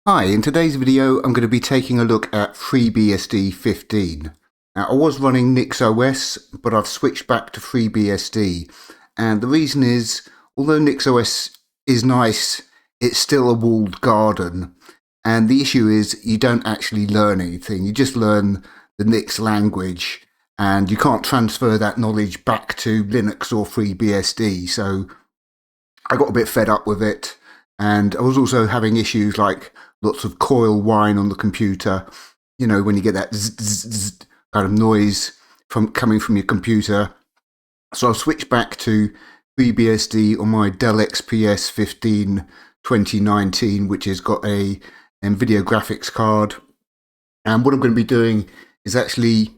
Hi, in today's video I'm going to be taking a look at FreeBSD 15. Now I was running NixOS, but I've switched back to FreeBSD, and the reason is, although NixOS is nice, it's still a walled garden, and the issue is you don't actually learn anything, you just learn the Nix language, and you can't transfer that knowledge back to Linux or FreeBSD, so I got a bit fed up with it. And I was also having issues like lots of coil whine on the computer. You know, when you get that zzz, zzz, zzz kind of noise coming from your computer. So I've switched back to FreeBSD on my Dell XPS 15 2019, which has got a NVIDIA graphics card. And what I'm going to be doing is actually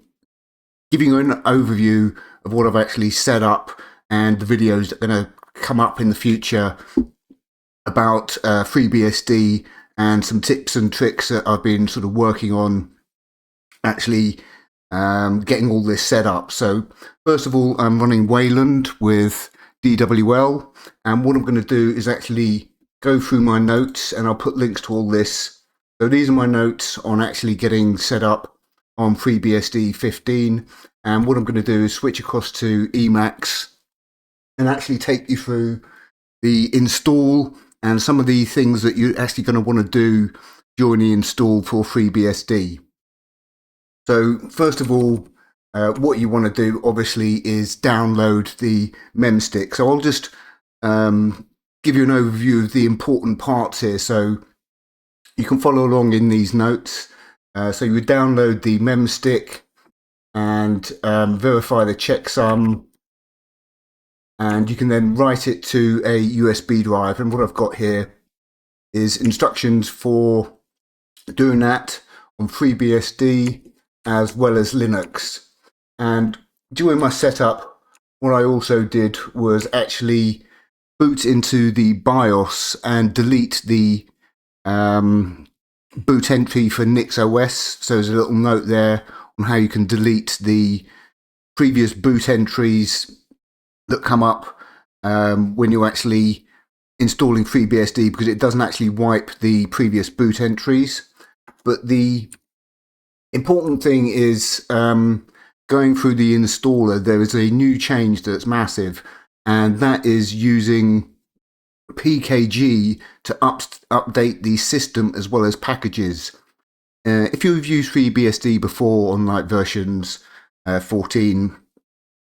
giving you an overview of what I've actually set up and the videos that are going to come up in the future about FreeBSD and some tips and tricks that I've been sort of working on actually getting all this set up. So first of all, I'm running Wayland with DWL, and what I'm going to do is actually go through my notes, and I'll put links to all this. So these are my notes on actually getting set up on FreeBSD 15, and what I'm going to do is switch across to Emacs and actually take you through the install and some of the things that you're actually going to want to do during the install for FreeBSD. So first of all, what you want to do obviously is download the memstick. So I'll just give you an overview of the important parts here so you can follow along in these notes. So you would download the memstick and verify the checksum, and you can then write it to a USB drive. And what I've got here is instructions for doing that on FreeBSD as well as Linux. And during my setup, what I also did was actually boot into the BIOS and delete the boot entry for NixOS. So there's a little note there on how you can delete the previous boot entries that come up when you're actually installing FreeBSD, because it doesn't actually wipe the previous boot entries. But the important thing is going through the installer, there is a new change that's massive, and that is using PKG to update the system as well as packages. If you've used FreeBSD before on like versions 14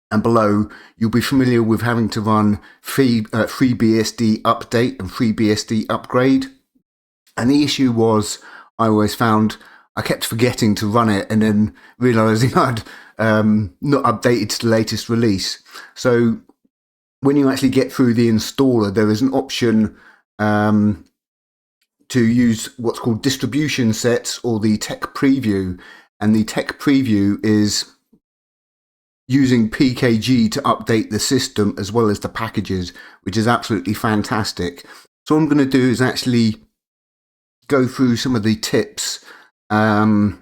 and below, you'll be familiar with having to run freebsd-update and freebsd-upgrade. And the issue was, I always found I kept forgetting to run it and then realizing I'd not updated to the latest release. So when you actually get through the installer, there is an option to use what's called distribution sets or the tech preview. And the tech preview is using PKG to update the system as well as the packages, which is absolutely fantastic. So what I'm going to do is actually go through some of the tips using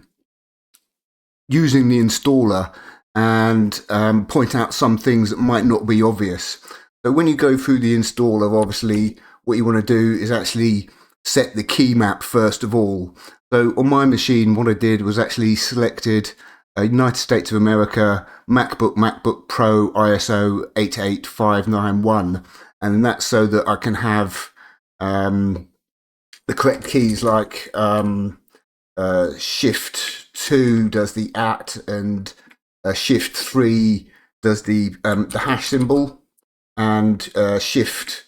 the installer and point out some things that might not be obvious. So when you go through the installer, obviously what you want to do is actually set the key map first of all. So on my machine, what I did was actually selected United States of America, MacBook Pro ISO 88591, and that's so that I can have the correct keys, like Shift 2 does the @ and Shift 3 does the hash symbol, and Shift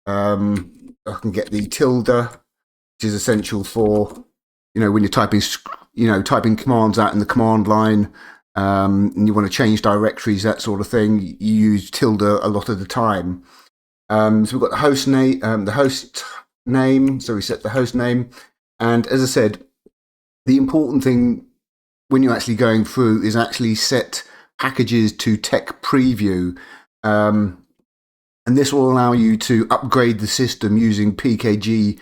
I can get the tilde, which is essential for, you know, when you're typing commands out in the command line, and you want to change directories, that sort of thing. You use tilde a lot of the time. So we've got the host name, So we set the host name, and as I said, the important thing when you're actually going through is actually set packages to tech preview, and this will allow you to upgrade the system using PKG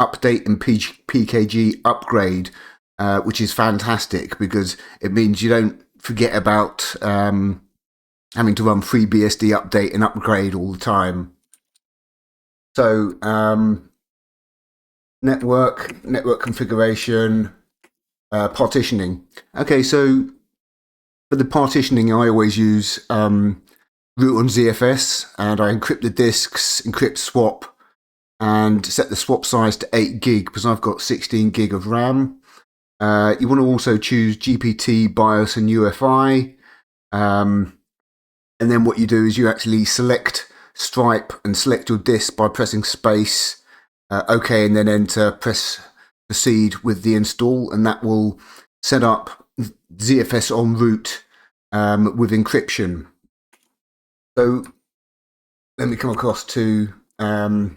update and PKG upgrade, which is fantastic because it means you don't forget about having to run FreeBSD update and upgrade all the time. So network configuration, partitioning. Okay, so for the partitioning, I always use root on ZFS, and I encrypt the disks, encrypt swap, and set the swap size to 8 gig because I've got 16 gig of RAM. You want to also choose GPT, BIOS, and UEFI. And then what you do is you actually select Stripe and select your disk by pressing space, OK, and then enter, press proceed with the install, and that will set up ZFS en route with encryption. So let me come across to the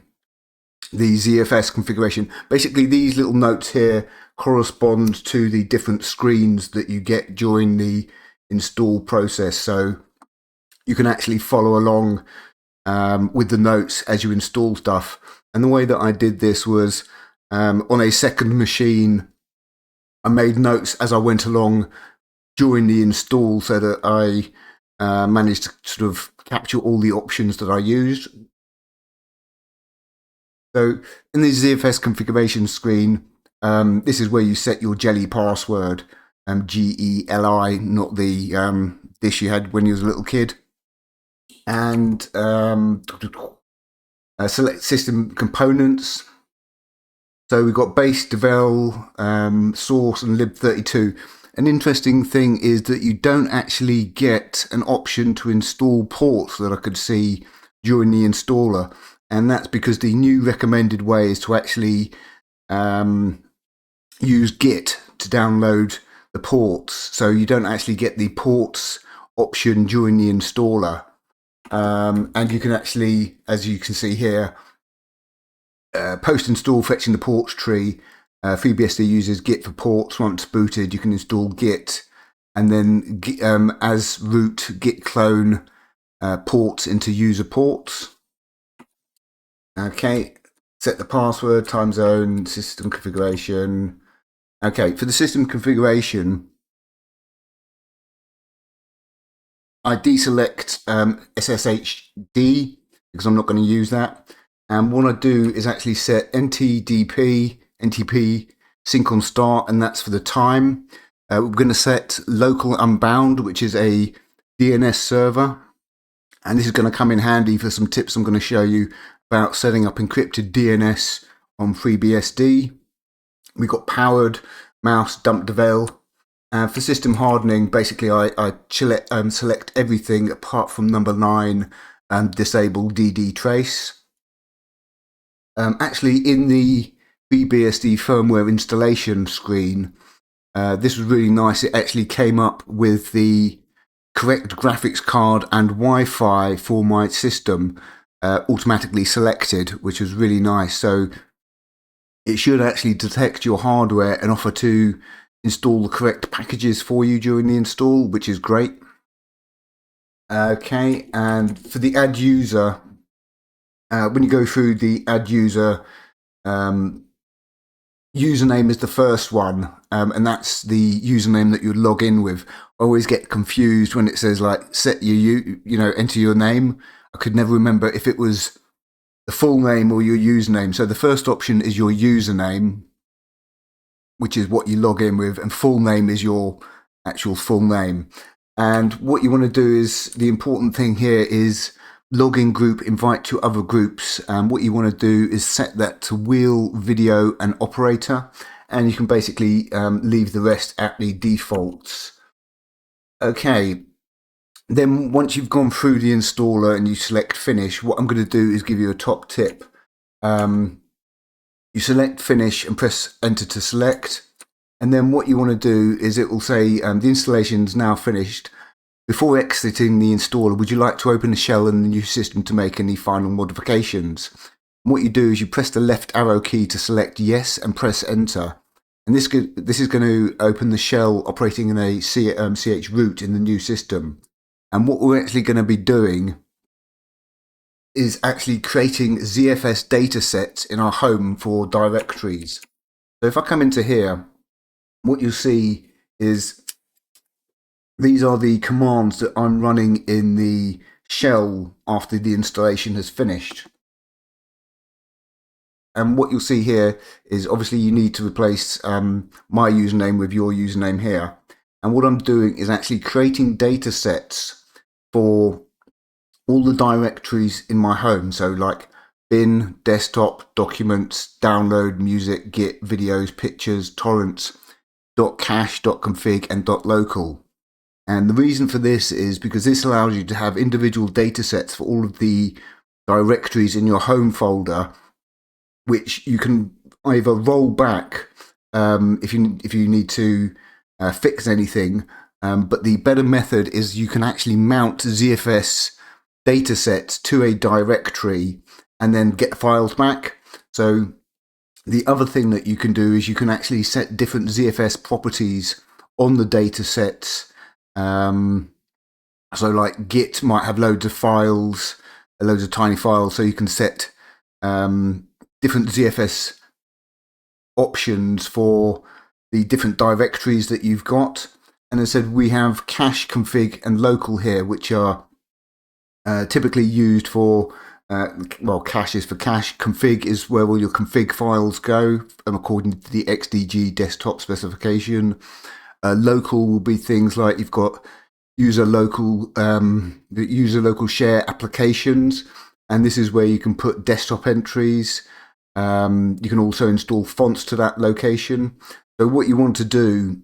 ZFS configuration. Basically, these little notes here correspond to the different screens that you get during the install process. So you can actually follow along with the notes as you install stuff. And the way that I did this was on a second machine, I made notes as I went along during the install so that I managed to sort of capture all the options that I used. So in the ZFS configuration screen, this is where you set your Jelly password, GELI, not the dish you had when you was a little kid. And select system components. So we've got base, devel, source, and lib32. An interesting thing is that you don't actually get an option to install ports that I could see during the installer. And that's because the new recommended way is to actually use Git to download the ports. So you don't actually get the ports option during the installer. And you can actually, as you can see here, post-install fetching the ports tree. FreeBSD uses Git for ports. Once booted, you can install Git, and then as root, Git clone ports into user ports. Okay, set the password, time zone, system configuration. Okay, for the system configuration, I deselect SSHD because I'm not going to use that. And what I do is actually set NTP sync on start, and that's for the time. We're going to set local unbound, which is a DNS server. And this is going to come in handy for some tips I'm going to show you about setting up encrypted DNS on FreeBSD. We've got powered mouse dump devel. For system hardening, basically I select everything apart from number 9 and disable DD trace. Actually, in the FreeBSD firmware installation screen, this was really nice. It actually came up with the correct graphics card and Wi-Fi for my system automatically selected, which was really nice. So it should actually detect your hardware and offer to install the correct packages for you during the install, which is great. Okay, and for the add user, when you go through the add user, username is the first one, and that's the username that you log in with. I always get confused when it says like set your enter your name. I could never remember if it was the full name or your username. So the first option is your username, which is what you log in with, and full name is your actual full name. And what you want to do is, the important thing here is login group, invite to other groups. And what you want to do is set that to wheel, video, and operator. And you can basically leave the rest at the defaults. Okay. Then once you've gone through the installer and you select finish, what I'm going to do is give you a top tip. You select finish and press enter to select. And then what you want to do is it will say the installation is now finished. Before exiting the installer, would you like to open the shell in the new system to make any final modifications? And what you do is you press the left arrow key to select yes and press enter. And this is going to open the shell operating in a CH root in the new system. And what we're actually going to be doing is actually creating ZFS datasets in our home for directories. So if I come into here, what you'll see is these are the commands that I'm running in the shell after the installation has finished. And what you'll see here is obviously you need to replace my username with your username here. And what I'm doing is actually creating data sets for all the directories in my home. So like bin, desktop, documents, download, music, git, videos, pictures, torrents, .cache, .config, and .local. And the reason for this is because this allows you to have individual data sets for all of the directories in your home folder, which you can either roll back if you need to fix anything. But the better method is you can actually mount ZFS datasets to a directory and then get files back. So the other thing that you can do is you can actually set different ZFS properties on the datasets. So like Git might have loads of files, loads of tiny files, so you can set different ZFS options for the different directories that you've got. And as I said, we have cache, config, and local here, which are typically used for, well, cache is for cache, config is where all your config files go, according to the XDG desktop specification. Local will be things like you've got user local share applications, and this is where you can put desktop entries. You can also install fonts to that location. So what you want to do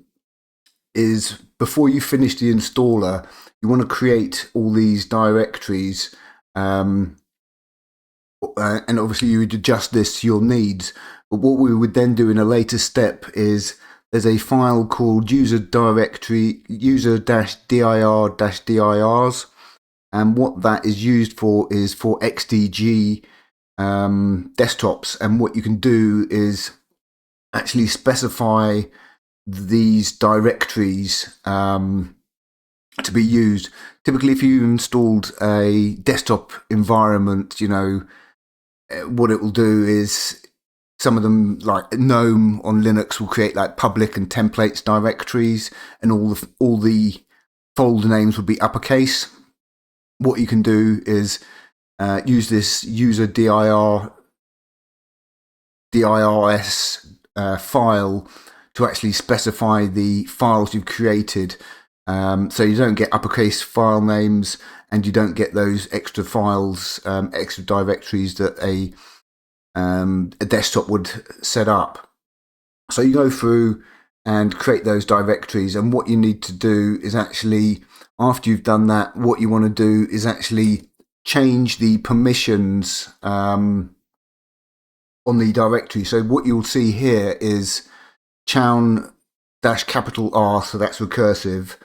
is, before you finish the installer, you want to create all these directories, and obviously you would adjust this to your needs. But what we would then do in a later step is there's a file called user-dir-dirs, and what that is used for is for XDG desktops. And what you can do is actually specify these directories to be used. Typically, if you installed a desktop environment, you know, what it will do is, some of them, like GNOME on Linux, will create like public and templates directories, and all the folder names will be uppercase. What you can do is use this user-dir dirs file to actually specify the files you've created, so you don't get uppercase file names and you don't get those extra files, extra directories that a desktop would set up. So you go through and create those directories, and what you need to do is actually, after you've done that, what you want to do is actually change the permissions on the directory. So what you'll see here is chown-R, so that's recursive.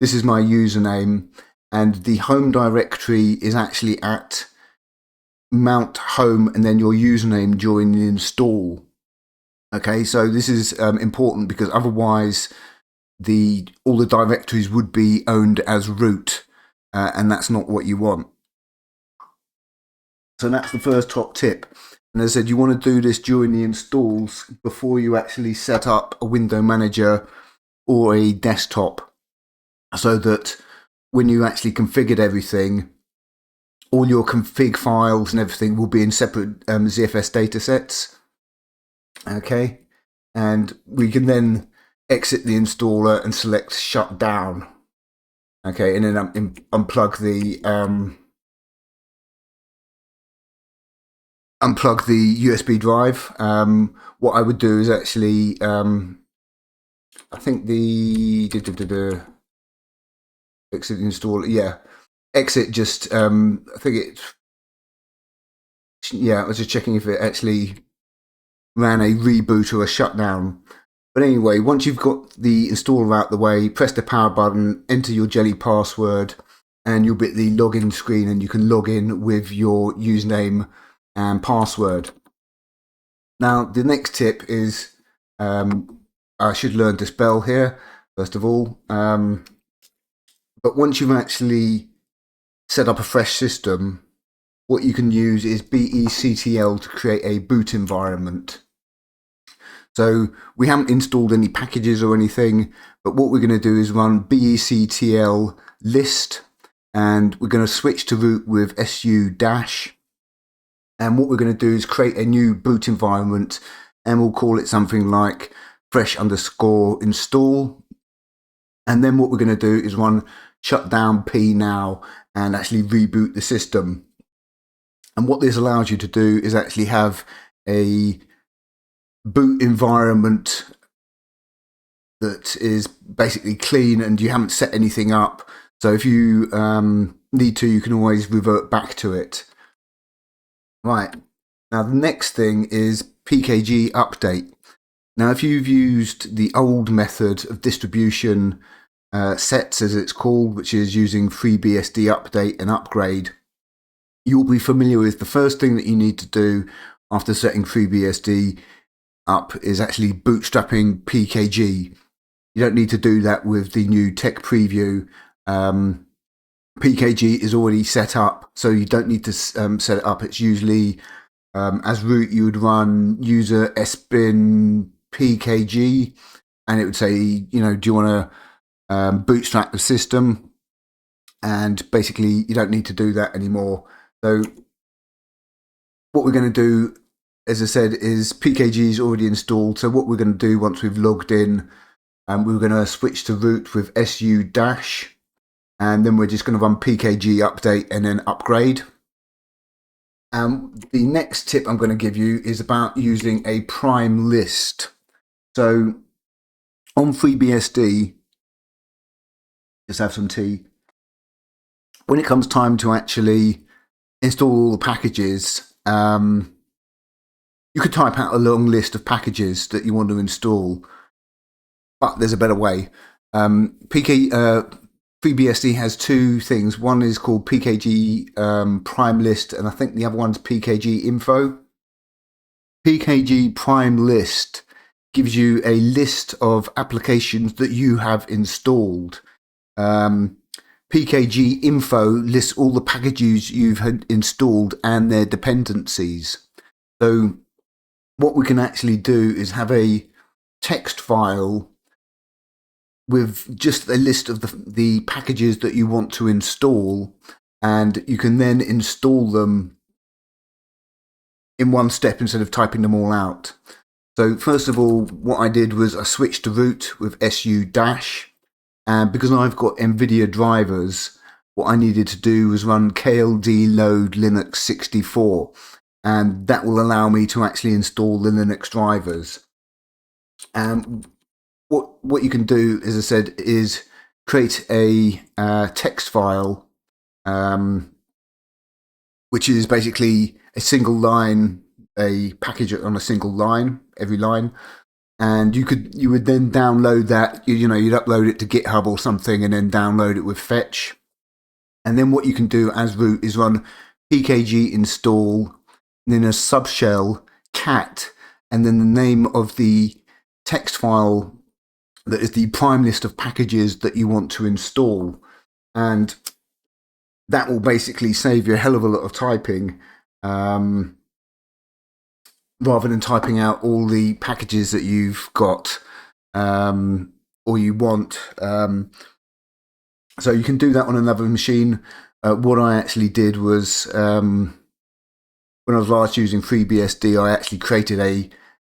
This is my username, and the home directory is actually at mount home and then your username during the install. Okay, so this is important, because otherwise all the directories would be owned as root, and that's not what you want. So that's the first top tip. And as I said, you want to do this during the installs before you actually set up a window manager or a desktop, so that when you actually configured everything, all your config files and everything will be in separate ZFS datasets. Okay, and we can then exit the installer and select shut down. Okay, and then unplug the USB drive. What I would do is actually, I think the exit the installer, yeah, exit just, I think it, yeah, I was just checking if it actually ran a reboot or a shutdown. But anyway, once you've got the installer out the way, press the power button, enter your jelly password, and you'll be at the login screen, and you can log in with your username and password. Now, the next tip is, I should learn to spell here, first of all. But once you've actually set up a fresh system, what you can use is bectl to create a boot environment. So we haven't installed any packages or anything, but what we're going to do is run bectl list, and we're going to switch to root with su-, And what we're going to do is create a new boot environment, and we'll call it something like fresh_install. And then what we're going to do is run shutdown p now and actually reboot the system. And what this allows you to do is actually have a boot environment that is basically clean and you haven't set anything up. So if you need to, you can always revert back to it. Right. Now the next thing is pkg-update. Now if you've used the old method of distribution sets, as it's called, which is using freebsd-update and upgrade, you'll be familiar with the first thing that you need to do after setting FreeBSD up is actually bootstrapping pkg. You don't need to do that with the new tech preview. pkg is already set up, so you don't need to set it up. It's usually as root you would run user sbin pkg, and it would say, you know, do you want to bootstrap the system? And basically you don't need to do that anymore. So what we're going to do, as I said, is pkg is already installed. So what we're going to do once we've logged in, we're going to switch to root with su-, and then we're just going to run pkg-update and then upgrade. The next tip I'm going to give you is about using a prime list. So on FreeBSD, just have some tea. When it comes time to actually install all the packages, you could type out a long list of packages that you want to install, but there's a better way. FreeBSD has two things. One is called pkg prime list, and I think the other one's pkg info. pkg prime list gives you a list of applications that you have installed. pkg info lists all the packages you've installed and their dependencies. So what we can actually do is have a text file with just a list of the packages that you want to install, and you can then install them in one step instead of typing them all out. So first of all, what I did was I switched to root with su-, and because I've got NVIDIA drivers, what I needed to do was run kld load linux 64, and that will allow me to actually install the Linux drivers. And what you can do, as I said, is create a text file, which is basically a single line, a package on a single line, every line. And you would then download that, you know, you'd upload it to GitHub or something and then download it with fetch. And then what you can do as root is run pkg install, and then a subshell cat, and then the name of the text file that is the prime list of packages that you want to install. And that will basically save you a hell of a lot of typing, rather than typing out all the packages that you've got or you want. So you can do that on another machine. What I actually did was, when I was last using FreeBSD, I actually created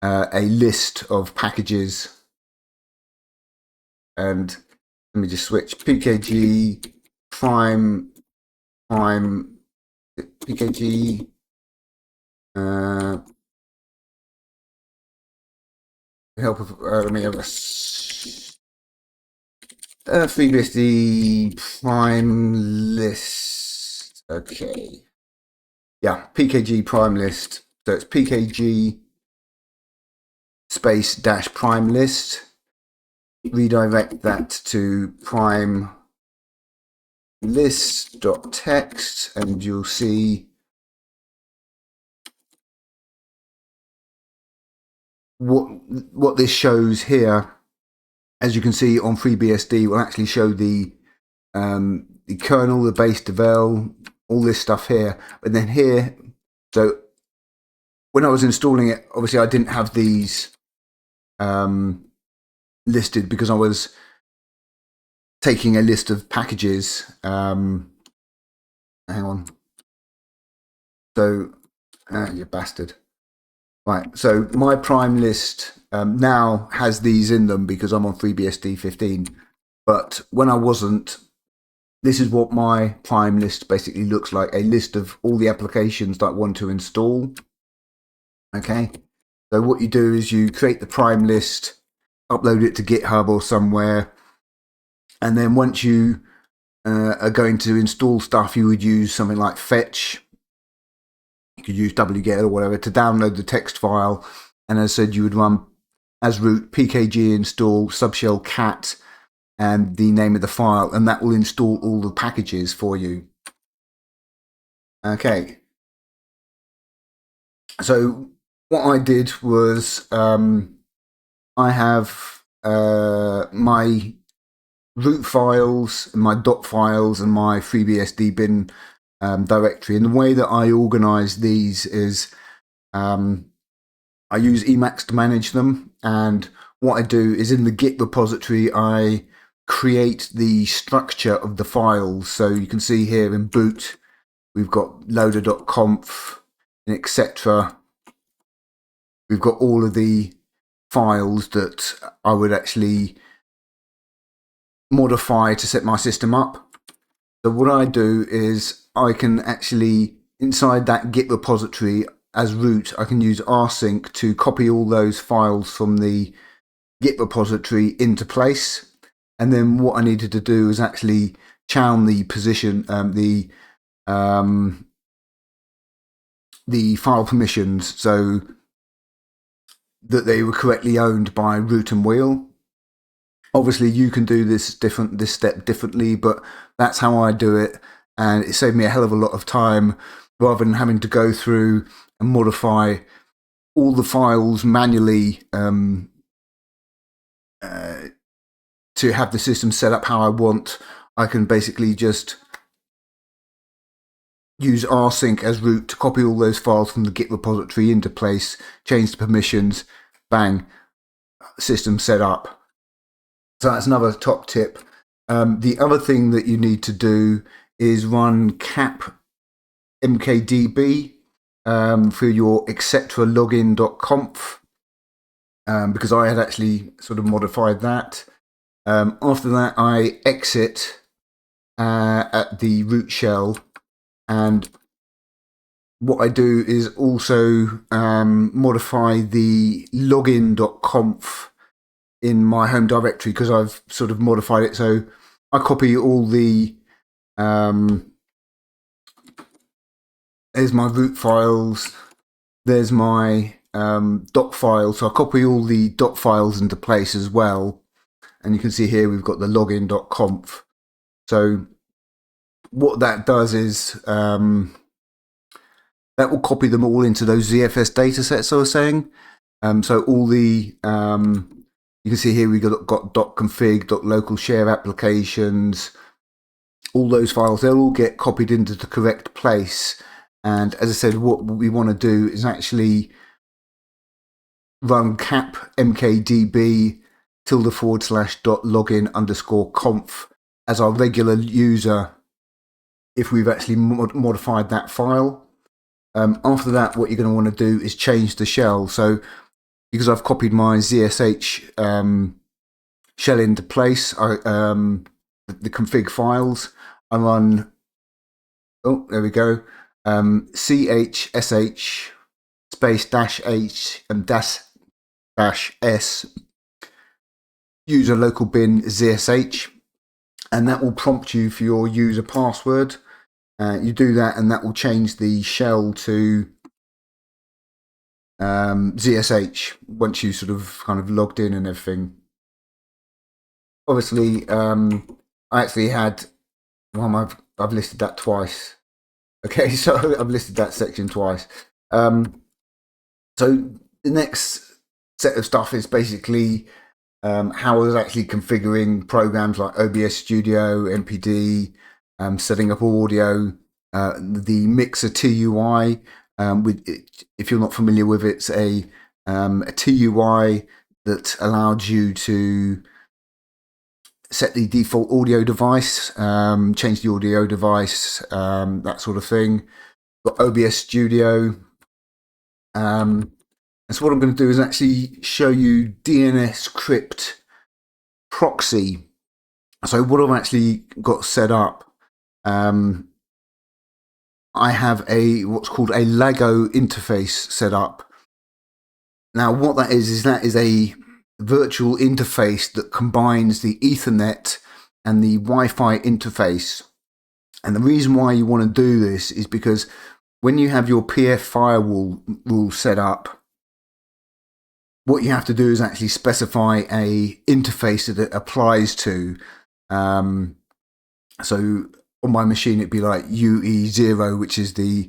a list of packages. And let me just switch pkg prime pkg help of let me have a FreeBSD prime list. Okay, yeah, pkg prime list. So it's pkg space dash prime list. Redirect that to prime list.txt, and you'll see what this shows here. As you can see on FreeBSD, will actually show the kernel, the base devel, all this stuff here. But then here, so when I was installing it, obviously I didn't have these listed because I was taking a list of packages. Hang on. So You bastard. Right, so my prime list now has these in them because I'm on FreeBSD 15. But when I wasn't, this is what my prime list basically looks like, a list of all the applications that I want to install. Okay, so what you do is you create the prime list, upload it to GitHub or somewhere, and then once you are going to install stuff, you would use something like fetch. You could use wget or whatever to download the text file, and as I said, you would run as root pkg install subshell cat and the name of the file, and that will install all the packages for you. Okay, so what I did was I have my root files, my dot files, and my freebsd bin directory. And the way that I organize these is I use Emacs to manage them. And what I do is in the Git repository, I create the structure of the files. So you can see here in boot, we've got loader.conf, etc. We've got all of the files that I would actually modify to set my system up. So what I do is I can actually, inside that Git repository as root, I can use rsync to copy all those files from the Git repository into place. And then what I needed to do is actually chown the position, the file permissions, so that they were correctly owned by root and wheel. Obviously, you can do this step differently, but that's how I do it, and it saved me a hell of a lot of time rather than having to go through and modify all the files manually to have the system set up how I want. I can basically just use rsync as root to copy all those files from the Git repository into place, change the permissions, bang, system set up. So that's another top tip. The other thing that you need to do is run cap mkdb for your etc login.conf because I had actually sort of modified that. After that, I exit at the root shell, and what I do is also modify the login.conf in my home directory because I've sort of modified it. So I copy all the there's my root files, there's my dot file, so I copy all the dot files into place as well, and you can see here we've got the login.conf. So what that does is that will copy them all into those ZFS datasets I was saying. So all the you can see here we got .config, .local share applications, all those files, they'll all get copied into the correct place. And as I said, what we want to do is actually run cap mkdb /.login_conf as our regular user if we've actually modified that file. After that, what you're going to want to do is change the shell. So because I've copied my ZSH shell into place, the config files, I run, oh, there we go, chsh space -h and -s user local bin ZSH, and that will prompt you for your user password. You do that, and that will change the shell to ZSH once you sort of kind of logged in and everything. Obviously, I actually had, well, I've listed that twice. Okay, so I've listed that section twice. So the next set of stuff is basically how I was actually configuring programs like OBS Studio, NPD, setting up audio, the Mixer TUI. If you're not familiar with it, it's a TUI that allowed you to set the default audio device, change the audio device, that sort of thing. Got OBS Studio, And so what I'm going to do is actually show you DNS crypt proxy. So what I've actually got set up, I have what's called a LAGO interface set up. Now what that is a virtual interface that combines the Ethernet and the Wi-Fi interface. And the reason why you want to do this is because when you have your PF firewall rule set up, what you have to do is actually specify a interface that it applies to. So on my machine, it'd be like UE0, which is the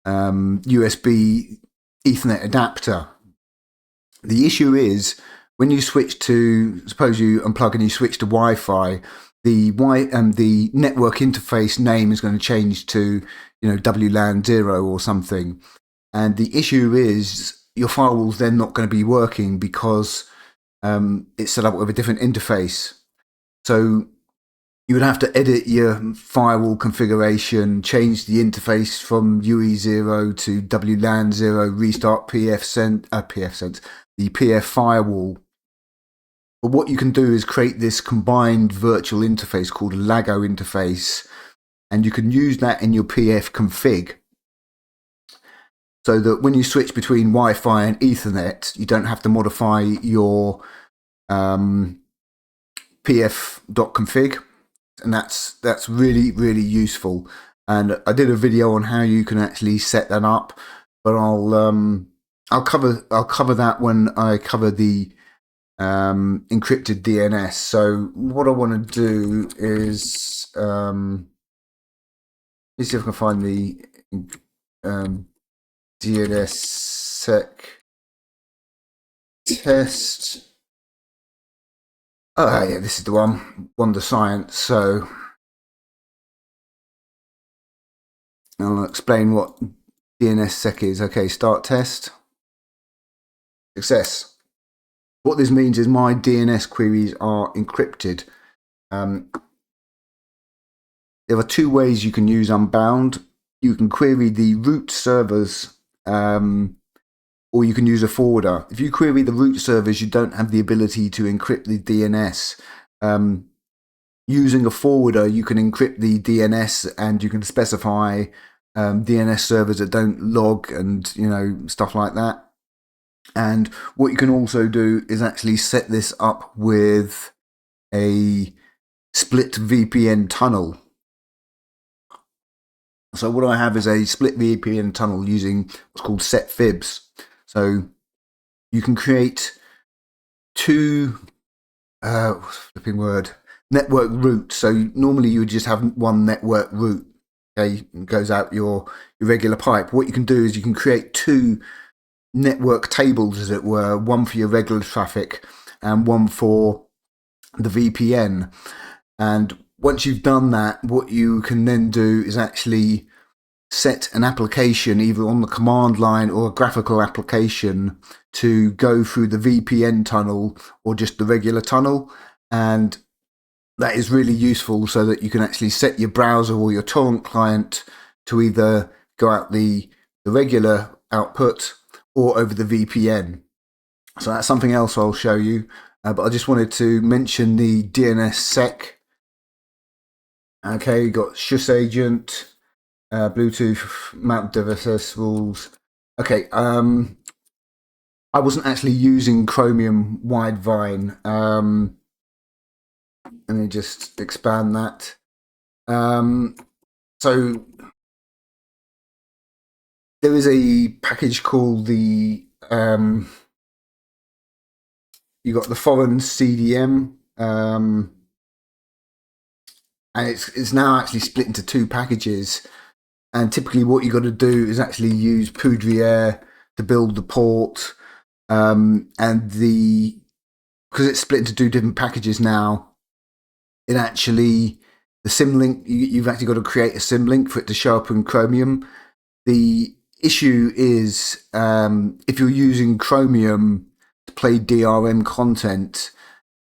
USB Ethernet adapter. The issue is when you switch to, suppose you unplug and you switch to Wi-Fi, the network interface name is going to change to, WLAN 0 or something. And the issue is your firewall's then not going to be working because it's set up with a different interface. So you would have to edit your firewall configuration, change the interface from UE0 to WLAN 0, restart the PF firewall. But what you can do is create this combined virtual interface called a LAGO interface, and you can use that in your PF config, so that when you switch between Wi-Fi and Ethernet, you don't have to modify your pf.config, and that's really, really useful. And I did a video on how you can actually set that up, but I'll cover that when I cover the encrypted DNS. So what I want to do is let's see if I can find the DNS sec test. Oh yeah, this is the one, Wonder Science. So I'll explain what DNS sec is. Okay, start test. Success. What this means is my DNS queries are encrypted. There are two ways you can use Unbound. You can query the root servers, or you can use a forwarder. If you query the root servers, you don't have the ability to encrypt the DNS. Using a forwarder, you can encrypt the DNS, and you can specify DNS servers that don't log and stuff like that. And what you can also do is actually set this up with a split VPN tunnel. So what I have is a split VPN tunnel using what's called set fibs. So you can create two network routes. So normally you would just have one network route. Okay, it goes out your regular pipe. What you can do is you can create two network tables, as it were, one for your regular traffic and one for the VPN. And once you've done that, what you can then do is actually set an application either on the command line or a graphical application to go through the VPN tunnel or just the regular tunnel. And that is really useful so that you can actually set your browser or your torrent client to either go out the regular output or over the VPN. So that's something else I'll show you. But I just wanted to mention the DNS sec. Okay, you got SHUS agent, Bluetooth, mount devices rules. Okay, I wasn't actually using Chromium Widevine. Let me just expand that. So there is a package called the you got the foreign CDM, and it's now actually split into two packages. And typically, what you got to do is actually use Poudriere to build the port, and because it's split into two different packages now. It actually, the symlink, you've actually got to create a symlink for it to show up in Chromium. The issue is if you're using Chromium to play DRM content,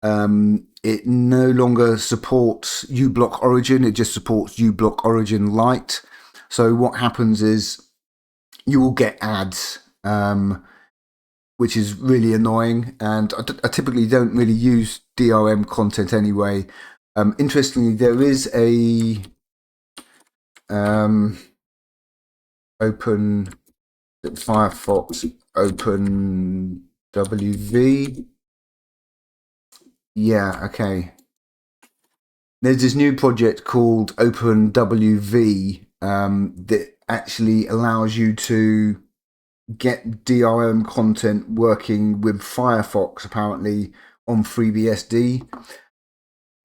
it no longer supports uBlock Origin, it just supports uBlock Origin Lite. So what happens is you will get ads which is really annoying. And I typically don't really use DRM content anyway. Interestingly, there is a open Firefox Open WV. Yeah, okay. There's this new project called OpenWV that actually allows you to get DRM content working with Firefox, apparently, on FreeBSD.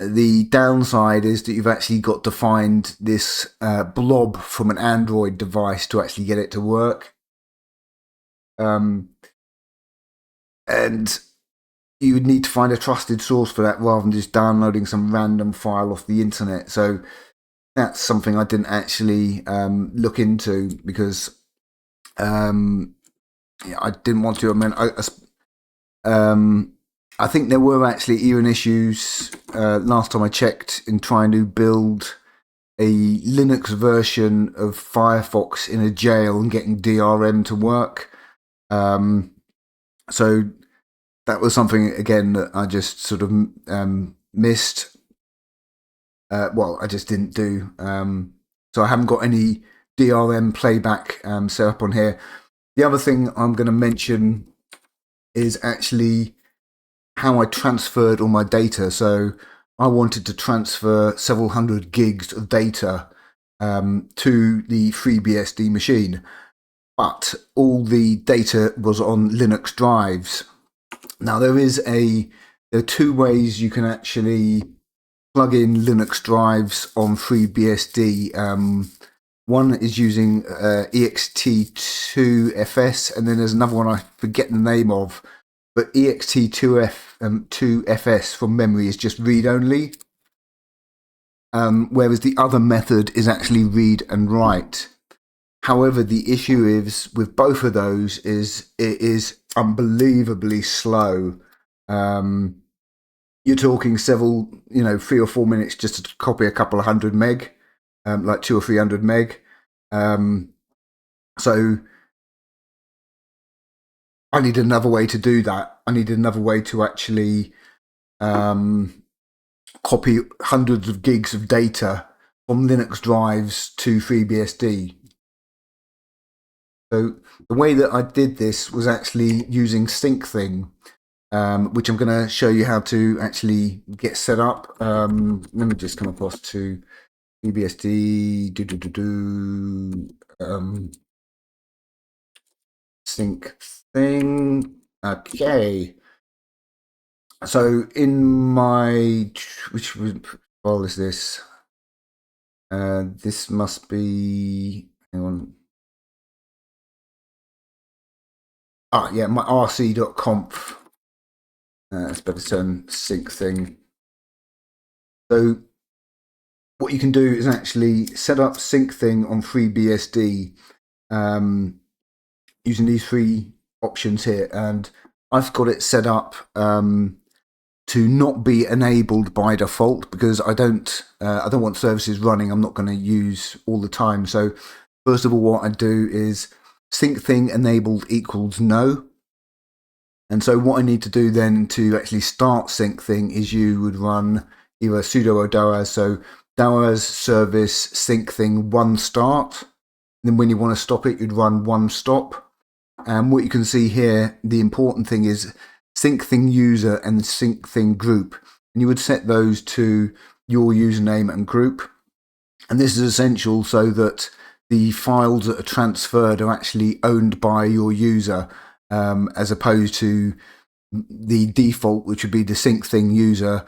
The downside is that you've actually got to find this blob from an Android device to actually get it to work. And you would need to find a trusted source for that rather than just downloading some random file off the internet. So that's something I didn't actually look into because I didn't want to. I think there were actually even issues last time I checked in trying to build a Linux version of Firefox in a jail and getting DRM to work. So that was something, again, that I just sort of missed. I just didn't do. So I haven't got any DRM playback set up on here. The other thing I'm going to mention is actually how I transferred all my data. So I wanted to transfer several hundred gigs of data to the FreeBSD machine, but all the data was on Linux drives. Now there are two ways you can actually plug in Linux drives on FreeBSD. One is using ext2fs, and then there's another one I forget the name of, but ext2fs from memory is just read only, whereas the other method is actually read and write. However, the issue is with both of those is it is unbelievably slow. You're talking several, 3 or 4 minutes just to copy a couple of hundred meg, like 200 or 300 meg. So I need another way to do that. I need another way to actually copy hundreds of gigs of data from Linux drives to FreeBSD. So the way that I did this was actually using SyncThing, which I'm going to show you how to actually get set up. Let me just come across to FreeBSD. SyncThing. Okay. So in my, which file is this? This must be, hang on. Yeah, my rc.conf. It's better turn SyncThing. So what you can do is actually set up SyncThing on FreeBSD using these three options here, and I've got it set up to not be enabled by default because I don't want services running I'm not going to use all the time. So first of all, what I do is SyncThing enabled equals no. And so what I need to do then to actually start SyncThing is you would run either sudo or daraz. So daraz service SyncThing one start. And then when you want to stop it, you'd run one stop. And what you can see here, the important thing is SyncThing user and SyncThing group. And you would set those to your username and group. And this is essential so that the files that are transferred are actually owned by your user, as opposed to the default, which would be the SyncThing user,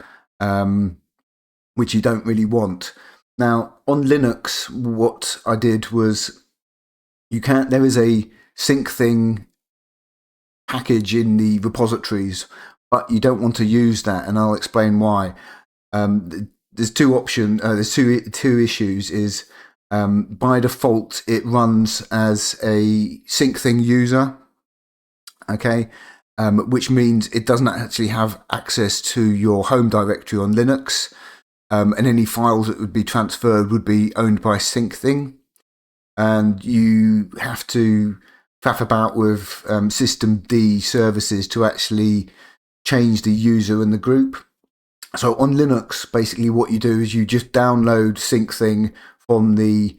which you don't really want. Now, on Linux, what I did was there is a SyncThing package in the repositories, but you don't want to use that, and I'll explain why. There's two options. There's two issues. Is by default it runs as a SyncThing user, okay, which means it doesn't actually have access to your home directory on Linux, and any files that would be transferred would be owned by SyncThing, and you have to faff about with systemd services to actually change the user and the group. So on Linux, basically what you do is you just download syncthing from the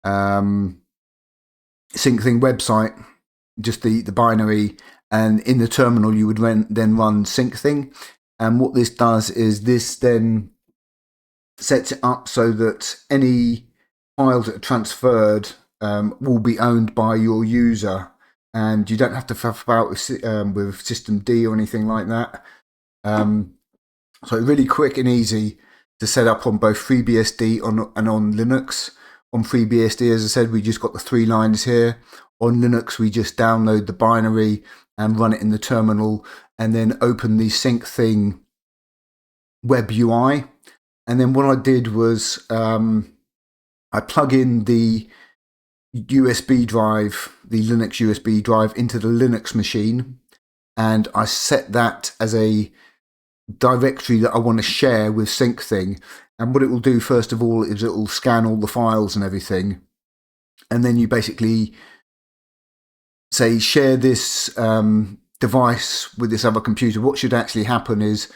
syncthing website, just the binary, and in the terminal you would then run syncthing. And what this does is this then sets it up so that any files that are transferred will be owned by your user, and you don't have to faff about with systemd or anything like that. So really quick and easy to set up on both FreeBSD and on Linux. On FreeBSD, as I said, we just got the 3 lines here. On Linux, we just download the binary and run it in the terminal, and then open the syncthing web UI. And then what I did was I plug in the USB drive, the Linux USB drive, into the Linux machine, and I set that as a directory that I want to share with syncthing. And what it will do first of all is it will scan all the files and everything, and then you basically say share this device with this other computer. What should actually happen is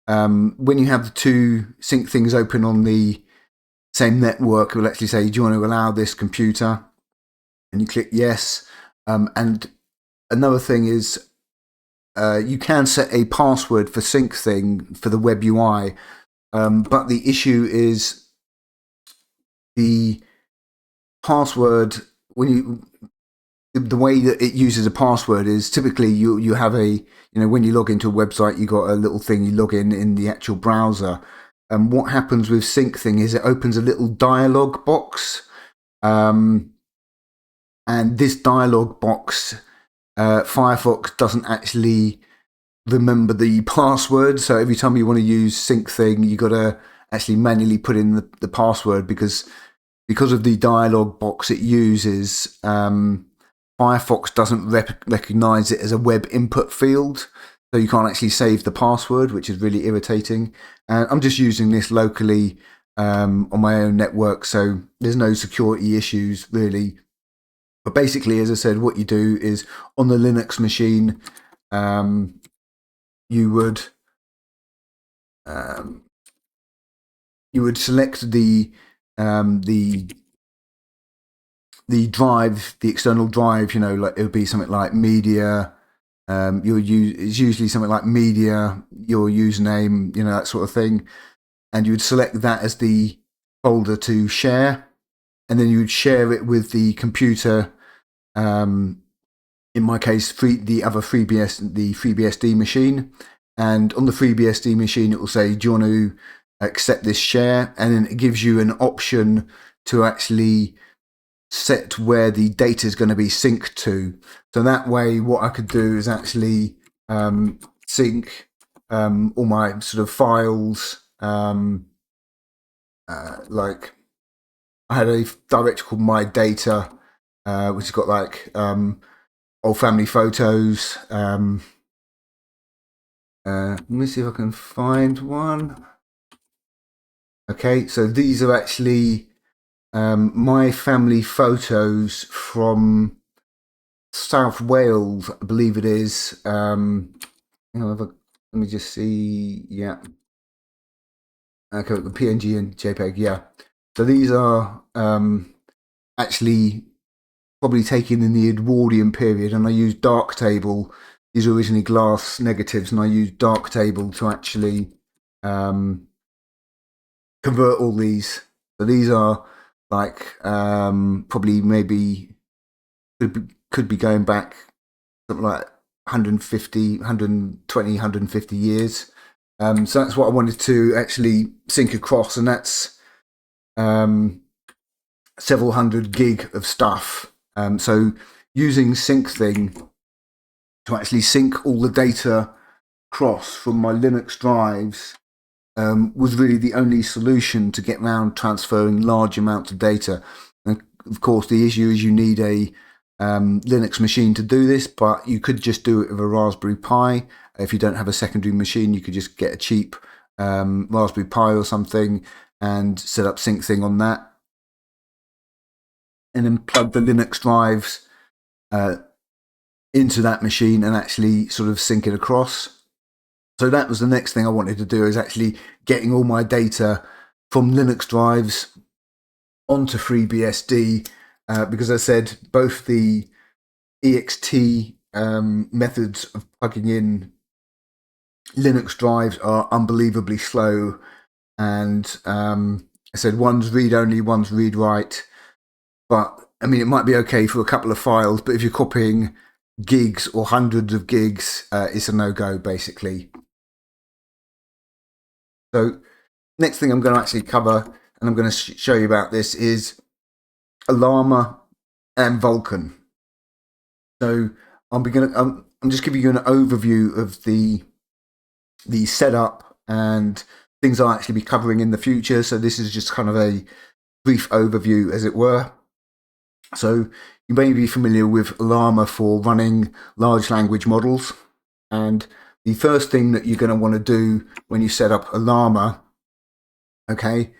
when you have the 2 syncthings open on the same network, it will actually say, do you want to allow this computer? And you click yes. And another thing is you can set a password for syncthing for the web UI, but the issue is the password, the way that it uses a password is typically you have a, when you log into a website, you got a little thing, you log in the actual browser. And what happens with syncthing is it opens a little dialog box. And this dialog box, Firefox doesn't actually remember the password. So every time you want to use syncthing, you got to actually manually put in the password because of the dialog box it uses. Firefox doesn't recognize it as a web input field, so you can't actually save the password, which is really irritating. And I'm just using this locally on my own network, so there's no security issues really. But basically, as I said, what you do is on the Linux machine, you would select the drive, the external drive. Like it would be something like media. It's usually something like media, your username, that sort of thing, and you would select that as the folder to share, and then you would share it with the computer. In my case, the FreeBSD machine, and on the FreeBSD machine, it will say, "Do you want to accept this share?" And then it gives you an option to actually set where the data is going to be synced to. So that way, what I could do is actually sync all my sort of files. Like I had a directory called My Data, which has got like old family photos. Let me see if I can find one. Okay, so these are actually my family photos from South Wales, I believe it is. Let me just see. Yeah. Okay, the PNG and JPEG. Yeah. So these are actually probably taken in the Edwardian period, and I used Darktable. These are originally glass negatives, and I used Darktable to actually convert all these. So these are like probably maybe could be going back something like 150, 120, 150 years. So that's what I wanted to actually sync across, and that's several hundred gig of stuff. So using syncthing to actually sync all the data across from my Linux drives was really the only solution to get around transferring large amounts of data. And of course, the issue is you need a Linux machine to do this, but you could just do it with a Raspberry Pi. If you don't have a secondary machine, you could just get a cheap Raspberry Pi or something and set up syncthing on that. And then plug the Linux drives into that machine and actually sort of sync it across. So that was the next thing I wanted to do, is actually getting all my data from Linux drives onto FreeBSD, because as I said, both the ext methods of plugging in Linux drives are unbelievably slow, and I said one's read only, one's read write. But I mean, it might be okay for a couple of files, but if you're copying gigs or hundreds of gigs, it's a no-go basically. So next thing I'm going to actually cover, and I'm going to show you about this, is Alarma and Vulkan. So I'm just giving you an overview of the setup and things I'll actually be covering in the future. So this is just kind of a brief overview, as it were. So you may be familiar with Alarma for running large language models. And the first thing that you're going to want to do when you set up Alarma, okay,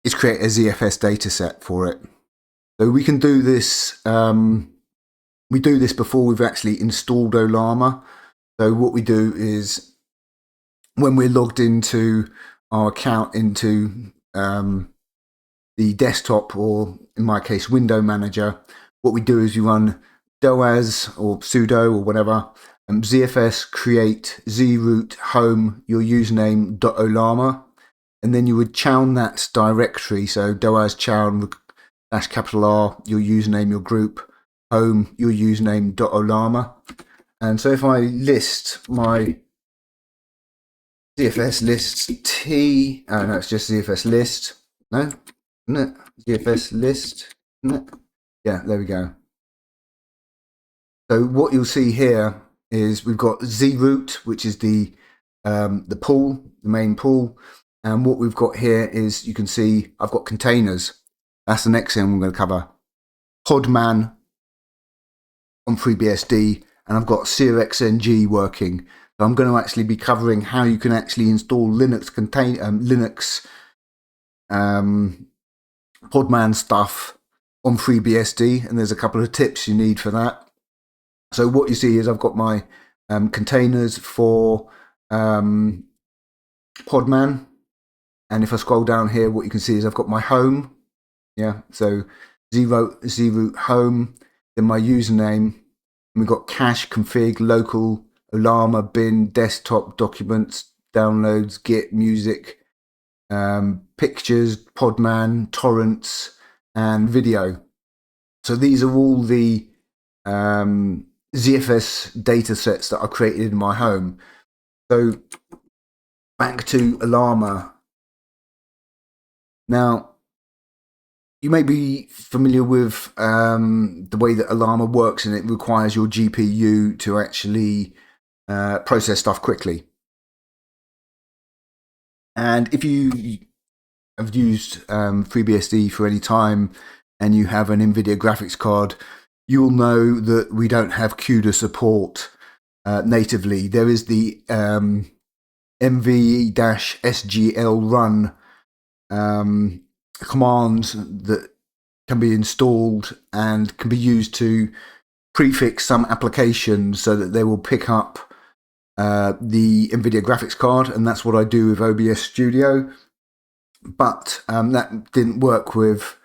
is create a ZFS dataset for it. So we can do this, we do this before we've actually installed Alarma. So what we do is, when we're logged into our account into the desktop, or in my case, Window Manager, what we do is you run doas or sudo or whatever, ZFS create zroot home your username .olama, and then you would chown that directory. So doas chown --R your username, your group, home your username .olama. And so if I list my ZFS list T, no, it's just ZFS list. No, ZFS list. Yeah, there we go. So what you'll see here is we've got zroot, which is the pool, the main pool, and what we've got here is, you can see I've got containers. That's the next thing I'm going to cover. Podman on FreeBSD, and I've got CRXNG working. So I'm going to actually be covering how you can actually install Linux Podman stuff on FreeBSD, and there's a couple of tips you need for that. So what you see is I've got my containers for Podman, and if I scroll down here, what you can see is I've got my home. Yeah, so zroot home, then my username, and we've got cache, config, local, Alarma, bin, desktop, documents, downloads, Git, music, pictures, Podman, torrents, and video. So these are all the ZFS datasets that are created in my home. So back to Alarma. Now, you may be familiar with the way that Alarma works, and it requires your GPU to actually process stuff quickly. And if you have used FreeBSD for any time and you have an NVIDIA graphics card, you will know that we don't have CUDA support natively. There is the mv-sgl run commands that can be installed and can be used to prefix some applications so that they will pick up the NVIDIA graphics card, and that's what I do with OBS Studio. But that didn't work with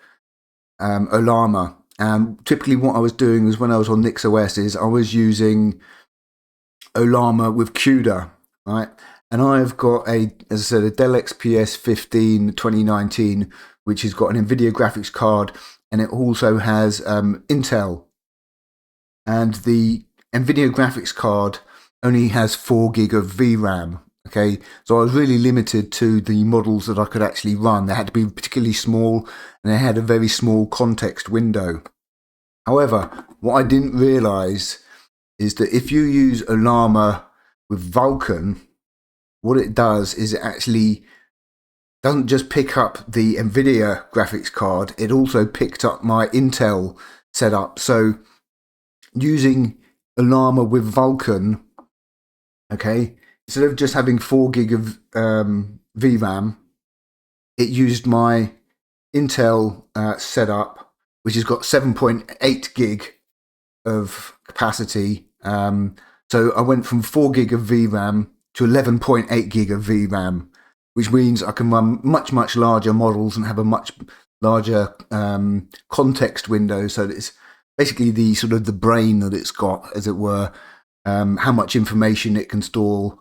Alarma. And typically what I was doing was, when I was on NixOS, is I was using Alarma with CUDA, right? And I've got as I said, a Dell XPS 15 2019, which has got an NVIDIA graphics card, and it also has Intel. And the NVIDIA graphics card only has 4 gig of VRAM. Okay, so I was really limited to the models that I could actually run. They had to be particularly small, and they had a very small context window. However, what I didn't realize is that if you use Alarma with Vulkan, what it does is it actually doesn't just pick up the NVIDIA graphics card, it also picked up my Intel setup. So using Alarma with Vulkan, okay, instead of just having 4 gig of VRAM, it used my Intel setup, which has got 7.8 gig of capacity, So I went from 4 gig of VRAM to 11.8 gig of VRAM, which means I can run much, much larger models and have a much larger context window. So that it's basically the sort of the brain that it's got, as it were, how much information it can store.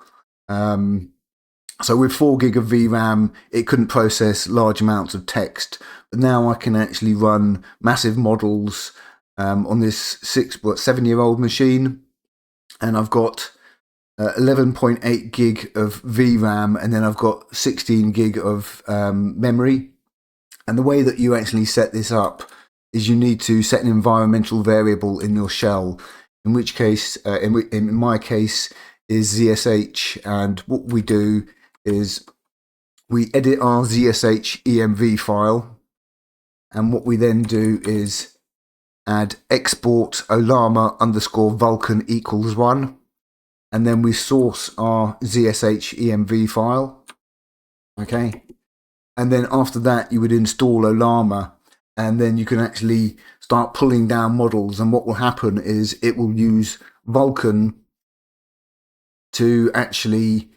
So with 4 gig of VRAM, it couldn't process large amounts of text. But now I can actually run massive models on this 7-year-old machine. And I've got 11.8 gig of VRAM, and then I've got 16 gig of memory. And the way that you actually set this up is you need to set an environmental variable in your shell, in which case, in my case, is ZSH. And what we do is we edit our ZSH env file, and what we then do is add export olama _ vulkan equals 1, and then we source our ZSH env file. Okay, and then after that you would install olama, and then you can actually start pulling down models. And what will happen is it will use Vulkan to actually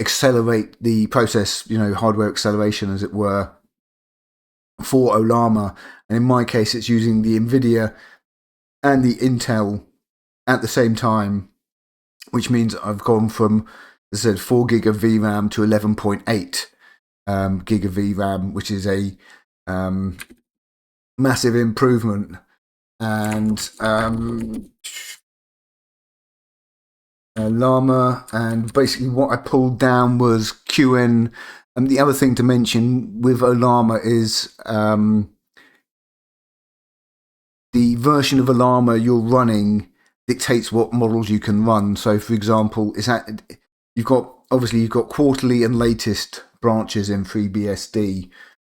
accelerate the process, hardware acceleration, as it were, for olama. And in my case, it's using the NVIDIA and the Intel at the same time, which means I've gone from, as I said, 4 gig of VRAM to 11.8 gig of VRAM, which is a massive improvement. And Llama, and basically what I pulled down was QN. And the other thing to mention with Olama is the version of Olama you're running dictates what models you can run. So, for example, you've got quarterly and latest branches in FreeBSD.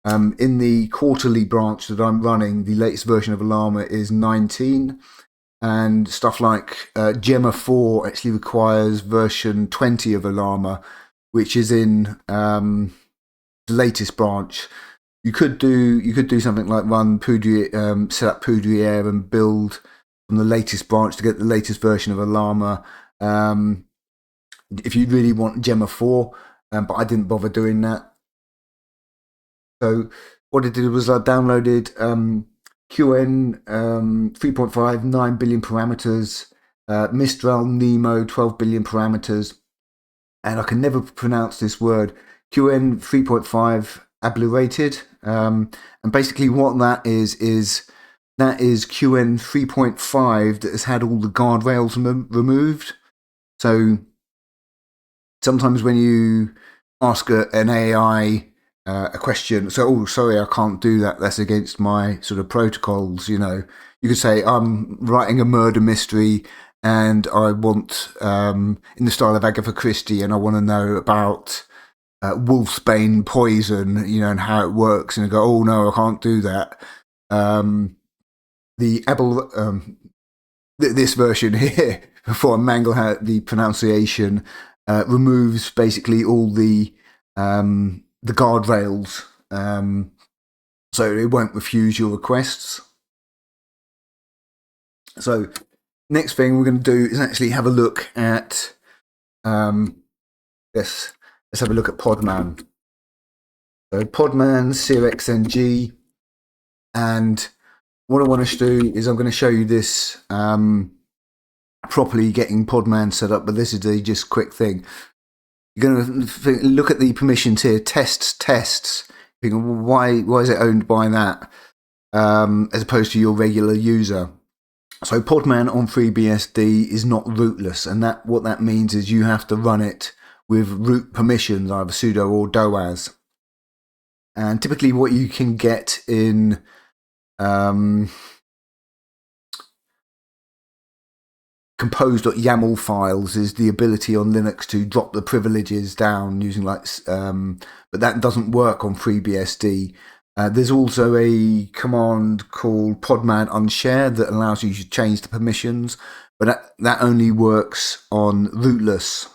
In the quarterly branch that I'm running, the latest version of Olama is 19. And stuff like Gemma 4 actually requires version 20 of Olama, which is in the latest branch. You could do something like run Poudriere, set up Poudriere and build from the latest branch to get the latest version of Olama. If you really want Gemma 4, but I didn't bother doing that. So what I did was I downloaded QN 3.5, 9 billion parameters, Mistral Nemo 12 billion parameters, and I can never pronounce this word, QN 3.5 ablurated. And basically what that is that is QN 3.5 that has had all the guardrails removed. So sometimes when you ask an AI a question, so sorry, I can't do that, that's against my sort of protocols, you could say I'm writing a murder mystery and I want in the style of Agatha Christie, and I want to know about wolfsbane poison, and how it works, and I go, oh no, I can't do that. This version here, before I mangle out the pronunciation, removes basically all the guardrails, so it won't refuse your requests. So next thing we're going to do is actually have a look at let's have a look at Podman. So Podman CRXNG, and what I want to do is I'm going to show you this properly getting Podman set up, but this is a just quick thing. You're going to look at the permissions here, tests. Why is it owned by that as opposed to your regular user? So Podman on FreeBSD is not rootless, and what that means is you have to run it with root permissions, either sudo or doas. And typically what you can get in compose.yaml files is the ability on Linux to drop the privileges down using but that doesn't work on FreeBSD. There's also a command called podman unshare that allows you to change the permissions, but that only works on rootless.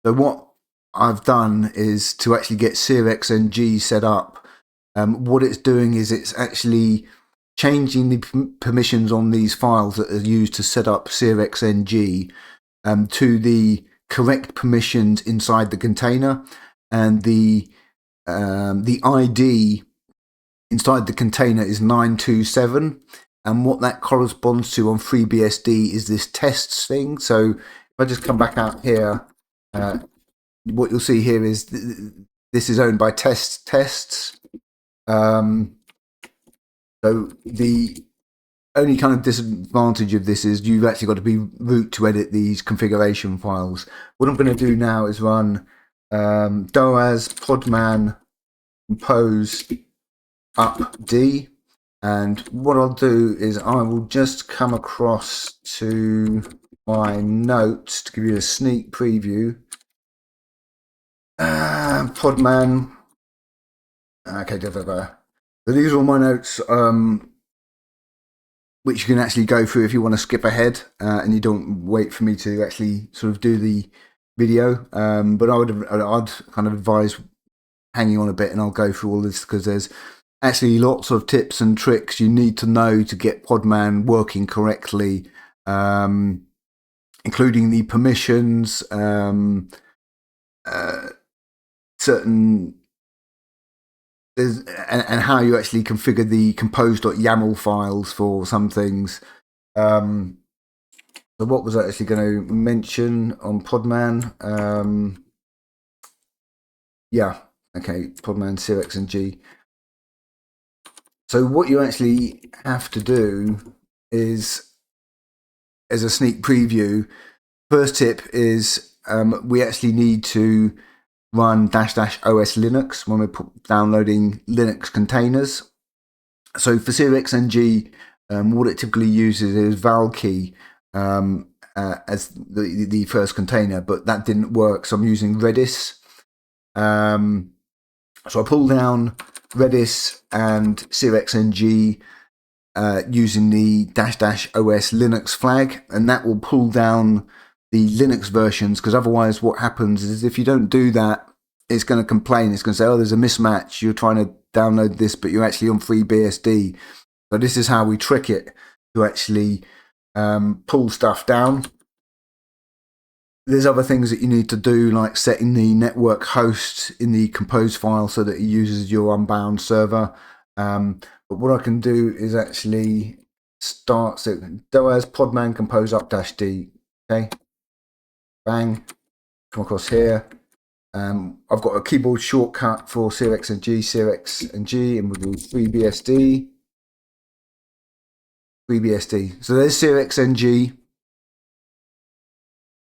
So what I've done is to actually get CRXNG set up. What it's doing is it's actually changing the permissions on these files that are used to set up cxng to the correct permissions inside the container, and the ID inside the container is 927, and what that corresponds to on FreeBSD is this tests thing. So if I just come back out here, what you'll see here is this is owned by tests. So the only kind of disadvantage of this is you've actually got to be root to edit these configuration files. What I'm going to do now is run doas podman compose upd, and what I'll do is I will just come across to my notes to give you a sneak preview. Podman, okay, so these are all my notes, which you can actually go through if you want to skip ahead and you don't wait for me to actually sort of do the video. But I'd kind of advise hanging on a bit, and I'll go through all this because there's actually lots of tips and tricks you need to know to get Podman working correctly, including the permissions, certain and how you actually configure the compose.yaml files for some things. So what was I actually going to mention on Podman? Yeah, okay, Podman cxng. So what you actually have to do is, as a sneak preview, first tip is we actually need to run --os Linux when we're downloading Linux containers. So for cxng, what it typically uses is valkey as the first container, but that didn't work, so I'm using Redis. So I pull down Redis and cxng using the --os Linux flag, and that will pull down the Linux versions, because otherwise what happens is if you don't do that, it's going to complain. It's going to say, oh, there's a mismatch. You're trying to download this, but you're actually on FreeBSD. So this is how we trick it to actually pull stuff down. There's other things that you need to do, like setting the network host in the compose file so that it uses your unbound server. But what I can do is actually start, so doas podman compose up-d, okay? Bang, come across here. I've got a keyboard shortcut for cxng, and we'll do freebsd. So there's cxng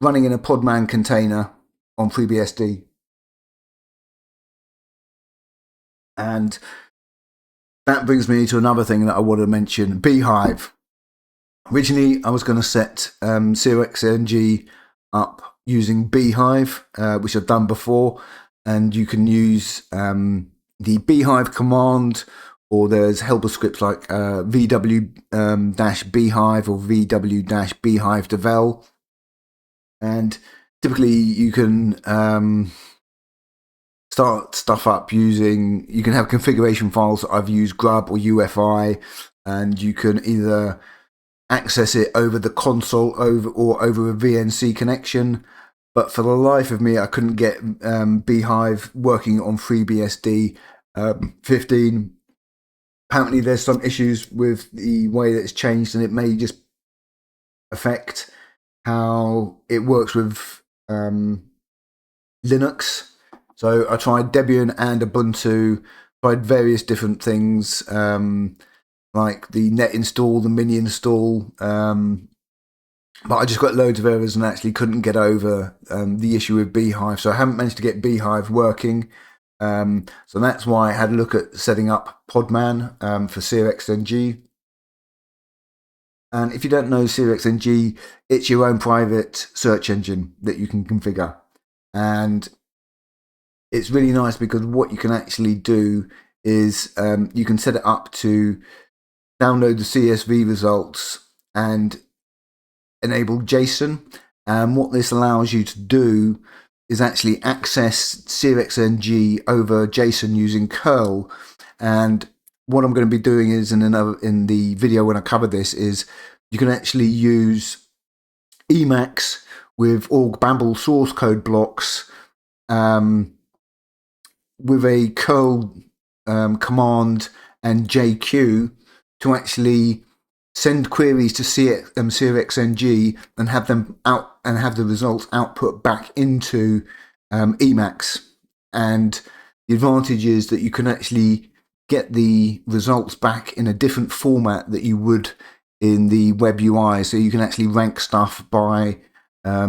running in a Podman container on FreeBSD. And that brings me to another thing that I want to mention, Beehive. Originally, I was going to set cxng up using Beehive, which I've done before, and you can use the Beehive command, or there's helper scripts like vw-beehive or vw-beehive devel. And typically you can start stuff up using, you can have configuration files that I've used grub or UFI, and you can either access it over the console or over a VNC connection. But for the life of me, I couldn't get Beehive working on FreeBSD 15. Apparently there's some issues with the way that it's changed, and it may just affect how it works with Linux. So I tried Debian and Ubuntu, tried various different things, like the net install, the mini install, but I just got loads of errors and actually couldn't get over the issue with Beehive. So I haven't managed to get Beehive working. So that's why I had a look at setting up Podman for cxng. And if you don't know cxng, it's your own private search engine that you can configure. And it's really nice because what you can actually do is you can set it up to download the CSV results and enable JSON. And what this allows you to do is actually access cxng over JSON using curl. And what I'm going to be doing is in the video when I cover this is you can actually use Emacs with org bamble source code blocks with a curl command and JQ to actually send queries to CRXNG and have them out and have the results output back into Emacs. And the advantage is that you can actually get the results back in a different format that you would in the web UI. So you can actually rank stuff by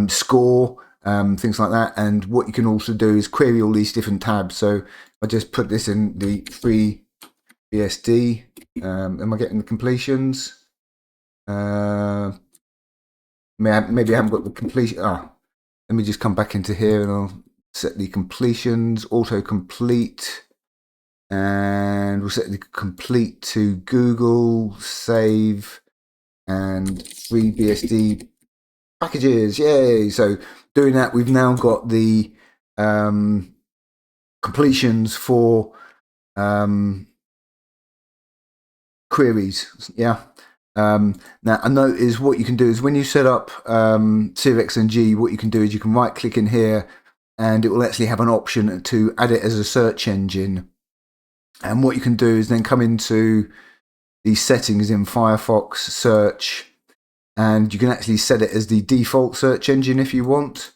score, things like that. And what you can also do is query all these different tabs. So I just put this in the FreeBSD. Am I getting the completions? Maybe I haven't got the completion. Let me just come back into here and I'll set the completions, autocomplete, and we'll set the complete to Google, save, and FreeBSD packages. Yay! So doing that, we've now got the completions for queries. Yeah. Now a note is what you can do is when you set up CRXNG, what you can do is you can right click in here and it will actually have an option to add it as a search engine. And what you can do is then come into the settings in Firefox search and you can actually set it as the default search engine if you want.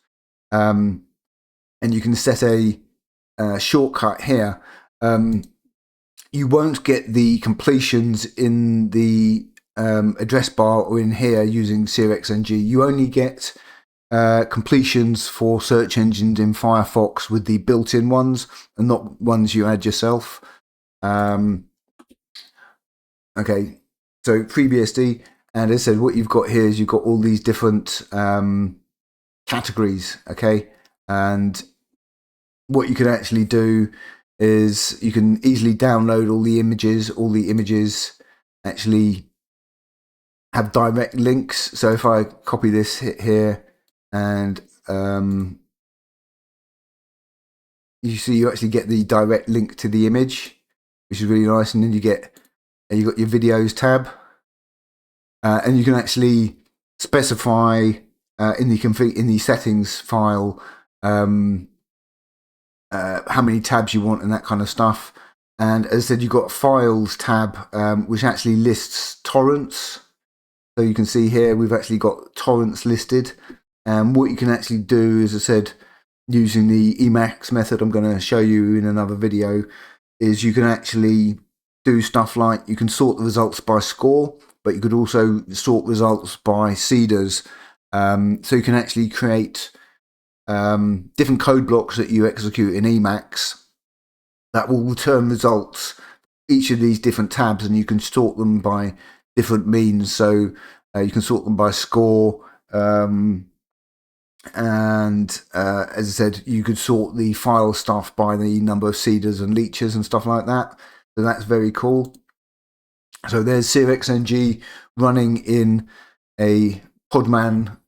And you can set a shortcut here. You won't get the completions in the address bar or in here using CRXNG. You only get completions for search engines in Firefox with the built-in ones and not ones you add yourself. Okay, so FreeBSD, and as I said, what you've got here is you've got all these different categories, okay? And what you can actually do is you can easily download all the images. All the images actually have direct links. So if I copy this here and you see you actually get the direct link to the image, which is really nice. And then you got your videos tab, and you can actually specify in the settings file how many tabs you want and that kind of stuff. And as I said, you've got a files tab which actually lists torrents. So you can see here we've actually got torrents listed. And what you can actually do, as I said, using the Emacs method I'm going to show you in another video, is you can actually do stuff like you can sort the results by score, but you could also sort results by seeders. So you can actually create different code blocks that you execute in Emacs that will return results, each of these different tabs, and you can sort them by different means. So you can sort them by score, and as I said, you could sort the file stuff by the number of seeders and leeches and stuff like that. So that's very cool. So there's CRXNG running in a Podman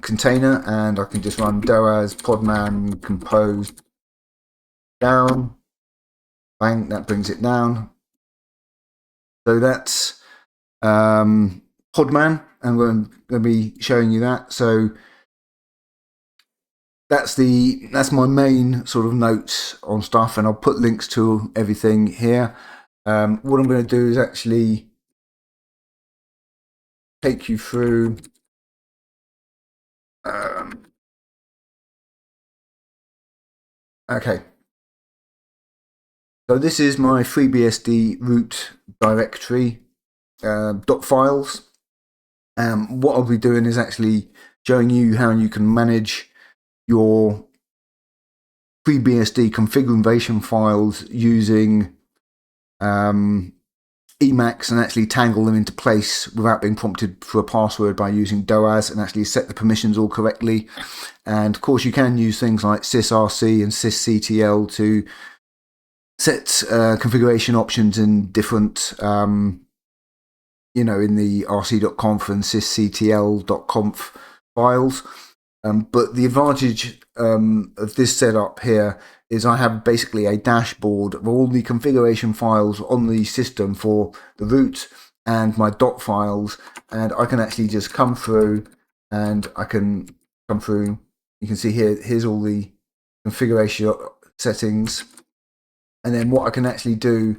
container, and I can just run doas podman compose down. Bang, that brings it down. So that's Podman, and I'm going to be showing you that. So that's my main sort of notes on stuff, and I'll put links to everything here. What I'm going to do is actually take you through okay. So this is my FreeBSD root directory .files. What I'll be doing is actually showing you how you can manage your FreeBSD configuration files using Emacs and actually tangle them into place without being prompted for a password by using doas, and actually set the permissions all correctly. And of course you can use things like sysrc and sysctl to set configuration options in different in the rc.conf and sysctl.conf files. But the advantage of this setup here is I have basically a dashboard of all the configuration files on the system for the root and my dot files, and I can actually just come through and I can come through. You can see here, here's all the configuration settings, and then what I can actually do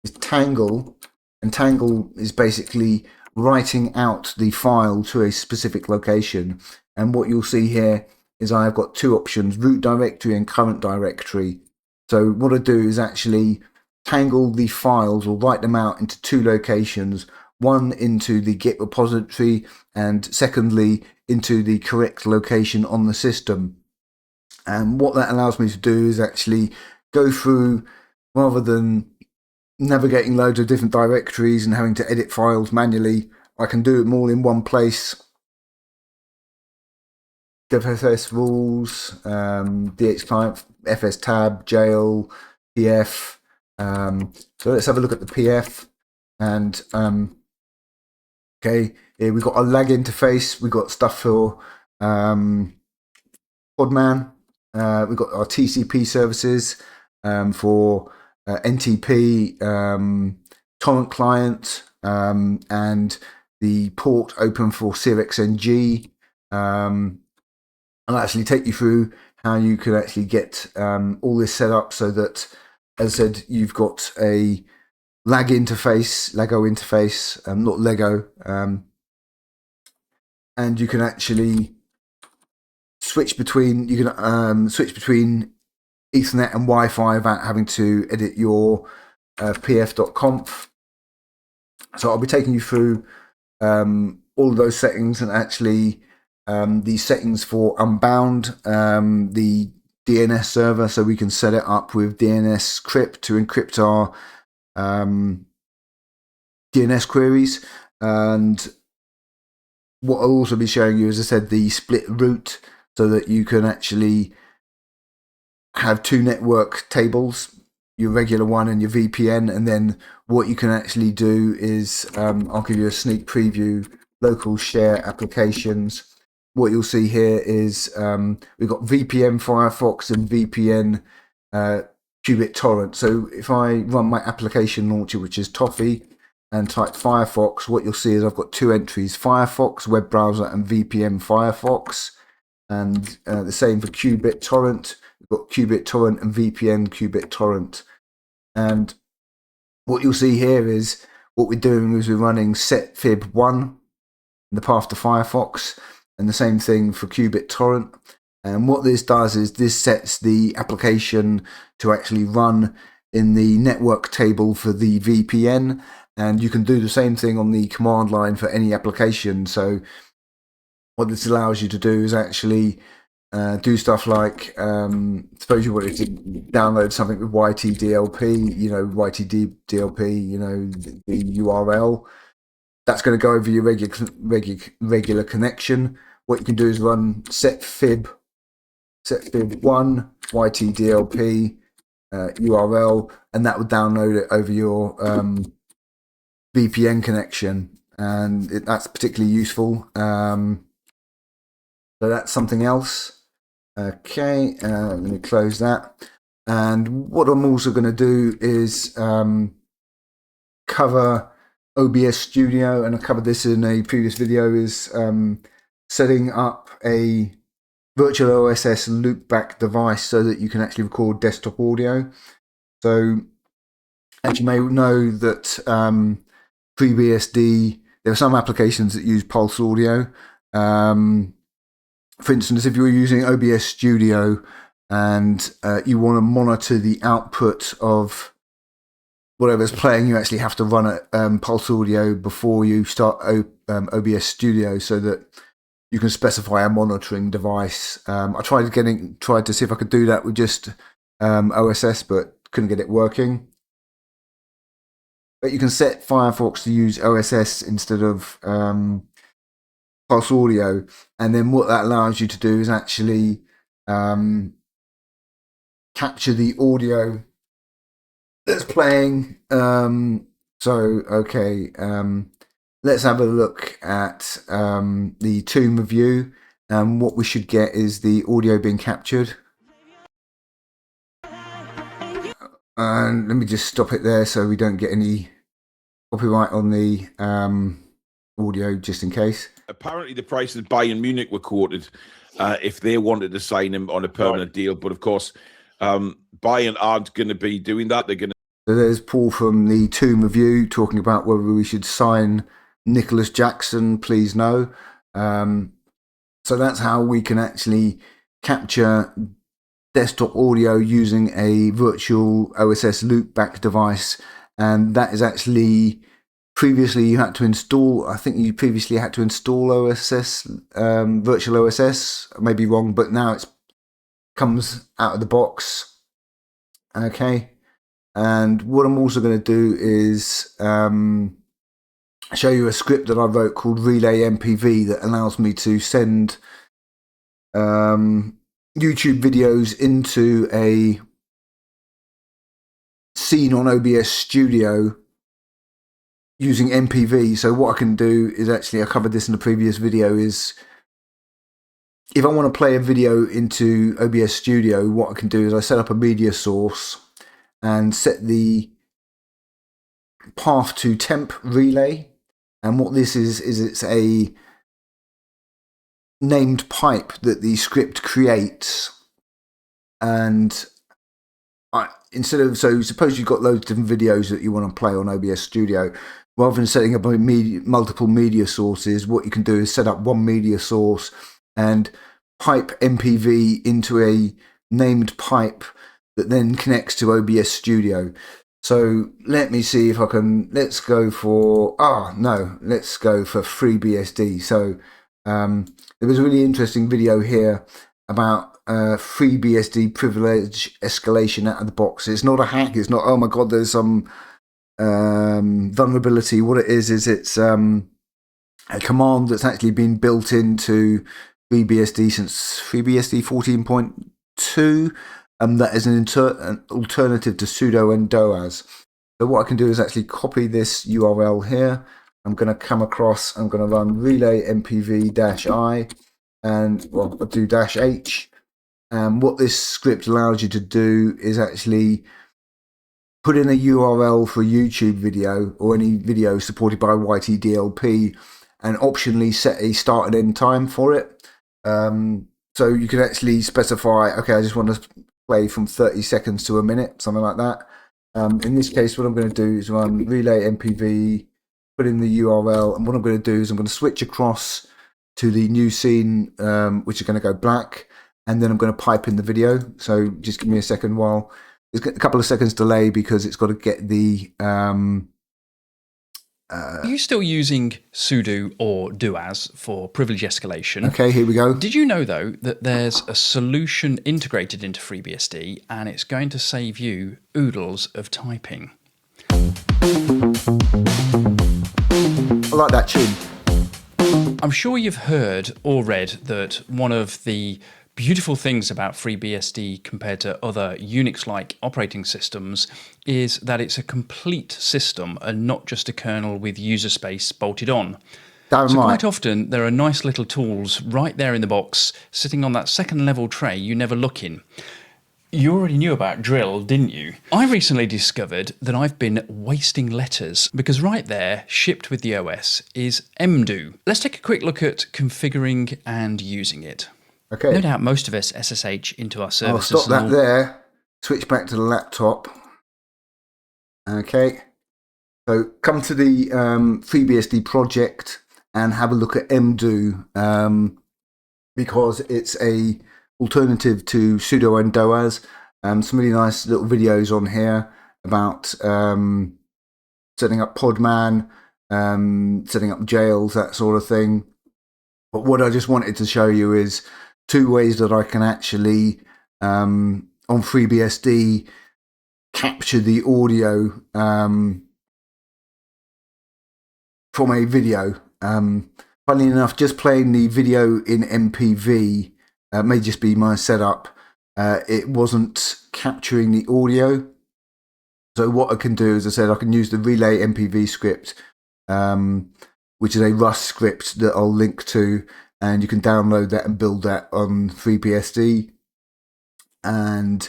is tangle, and tangle is basically writing out the file to a specific location. And what you'll see here is I've got two options, root directory and current directory. So what I do is actually tangle the files or write them out into two locations, one into the Git repository and secondly into the correct location on the system. And what that allows me to do is actually go through, rather than navigating loads of different directories and having to edit files manually, I can do them all in one place. DevFS rules, DX client, FS tab, jail, PF. So let's have a look at the PF. And okay, here we've got a lag interface. We've got stuff for Podman. We've got our TCP services for NTP, torrent client, and the port open for CRXNG. I'll actually take you through how you can actually get all this set up so that, as I said, you've got a lag interface, Lego interface, not Lego, and you can actually switch between Ethernet and Wi-Fi without having to edit your pf.conf. So I'll be taking you through all of those settings, and actually the settings for Unbound, the DNS server, so we can set it up with DNS crypt to encrypt our DNS queries. And what I'll also be showing you, as I said, the split root, so that you can actually have two network tables, your regular one and your VPN. And then what you can actually do is, I'll give you a sneak preview, local share applications. What you'll see here is we've got VPN Firefox and VPN qubit torrent. So if I run my application launcher, which is Toffee, and type Firefox, what you'll see is I've got two entries, Firefox web browser and VPN Firefox. And the same for qubit torrent. We've got qubit torrent and VPN qubit torrent. And what you'll see here is what we're doing is we're running setfib1 in the path to Firefox, and the same thing for qubit torrent. And what this does is this sets the application to actually run in the network table for the VPN, and you can do the same thing on the command line for any application. So what this allows you to do is actually do stuff like, suppose you wanted to download something with YTDLP, the URL. That's going to go over your regular connection. What you can do is run setfib1 YTDLP URL, and that would download it over your VPN connection, and that's particularly useful. So that's something else. Okay, let me close that. And what I'm also going to do is cover OBS Studio, and I covered this in a previous video, is setting up a virtual OSS loopback device so that you can actually record desktop audio. So as you may know that FreeBSD, there are some applications that use pulse audio. For instance, if you're using OBS Studio and you want to monitor the output of whatever's playing, you actually have to run a pulse audio before you start OBS Studio, so that you can specify a monitoring device. I tried to see if I could do that with just OSS, but couldn't get it working. But you can set Firefox to use OSS instead of pulse audio, and then what that allows you to do is actually capture the audio that's playing. Okay, let's have a look at the tomb review. what we should get is the audio being captured. And let me just stop it there so we don't get any copyright on the audio, just in case. Apparently the prices Bayern Munich were quoted if they wanted to sign him on a permanent deal, but of course Bayern aren't going to be doing that. They're going to. So there's Paul from the Tomb Review talking about whether we should sign Nicholas Jackson. Please no. So that's how we can actually capture desktop audio using a virtual OSS loopback device, and that is actually previously you had to install. I think you previously had to install OSS, virtual OSS. I may be wrong, but now it comes out of the box. Okay, and what I'm also going to do is show you a script that I wrote called Relay MPV that allows me to send YouTube videos into a scene on OBS Studio using MPV. So what I can do is actually, I covered this in the previous video, is if I want to play a video into OBS Studio, what I can do is I set up a media source and set the path to temp relay. And what this is it's a named pipe that the script creates, and so suppose you've got loads of different videos that you want to play on OBS Studio. Rather than setting up multiple media sources, what you can do is set up one media source and pipe MPV into a named pipe that then connects to OBS Studio. So let me see if I can, let's go for FreeBSD. So there was a really interesting video here about FreeBSD privilege escalation out of the box. It's not a hack. It's not, oh my God, there's some vulnerability. What it is it's a command that's actually been built into FreeBSD since FreeBSD 14.2. That is an alternative to sudo and doas. So what I can do is actually copy this URL here. I'm going to come across, I'm going to run relay mpv-i, and well, I'll do -h. And what this script allows you to do is actually put in a URL for a YouTube video or any video supported by YTDLP, and optionally set a start and end time for it. So you can actually specify, okay, I just want to play from 30 seconds to a minute, something like that. In this case, what I'm going to do is run relay mpv, put in the URL, and what I'm going to do is I'm going to switch across to the new scene, which is going to go black, and then I'm going to pipe in the video. So just give me a second while. There's a couple of seconds delay because it's got to get the... Are you still using sudo or doas for privilege escalation? Okay, here we go. Did you know, though, that there's a solution integrated into FreeBSD, and it's going to save you oodles of typing? I like that tune. I'm sure you've heard or read that one of the beautiful things about FreeBSD compared to other Unix-like operating systems is that it's a complete system and not just a kernel with user space bolted on. Quite often there are nice little tools right there in the box sitting on that second level tray you never look in. You already knew about drill, didn't you? I recently discovered that I've been wasting letters because right there, shipped with the OS, is mdo. Let's take a quick look at configuring and using it. Okay. No doubt most of us SSH into our services. I'll stop that there. Switch back to the laptop. Okay. So come to the FreeBSD project and have a look at mdo, because it's a alternative to sudo and doas. Some really nice little videos on here about setting up Podman, setting up jails, that sort of thing. But what I just wanted to show you is two ways that I can actually, on FreeBSD, capture the audio from a video. Funnily enough, just playing the video in MPV may just be my setup. It wasn't capturing the audio. So what I can do, as I said, I can use the relay MPV script, which is a Rust script that I'll link to. and you can download that and build that on FreeBSD. And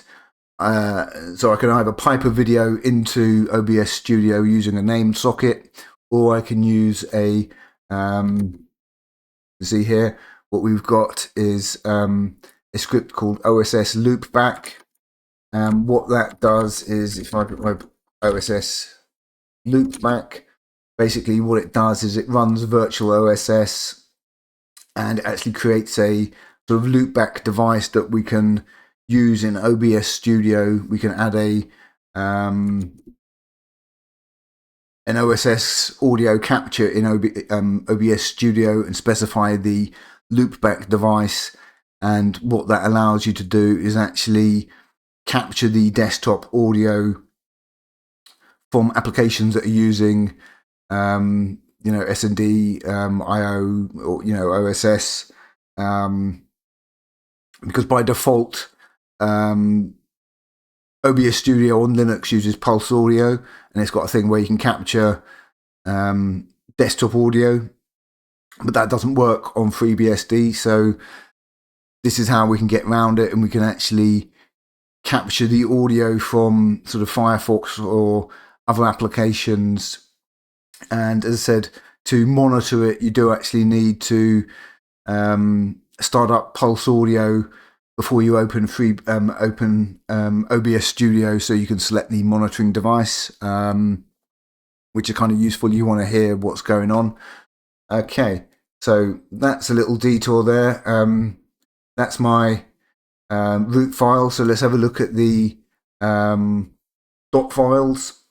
so I can either pipe a video into OBS Studio using a named socket, or I can use a see here, what we've got is a script called OSS loopback. What that does is, if I put my OSS loopback, basically what it does is it runs virtual OSS and actually creates a sort of loopback device that we can use in OBS Studio. We can add an OSS audio capture in OBS Studio and specify the loopback device. And what that allows you to do is actually capture the desktop audio from applications that are using, SND, IO, or OSS, because by default, OBS Studio on Linux uses Pulse Audio, and it's got a thing where you can capture desktop audio, but that doesn't work on FreeBSD. So this is how we can get around it, and we can actually capture the audio from sort of Firefox or other applications. And as I said, to monitor it, you do actually need to start up Pulse Audio before you open OBS Studio, so you can select the monitoring device, which are kind of useful. You want to hear what's going on. Okay, so that's a little detour there. That's my root file. So let's have a look at the dot files.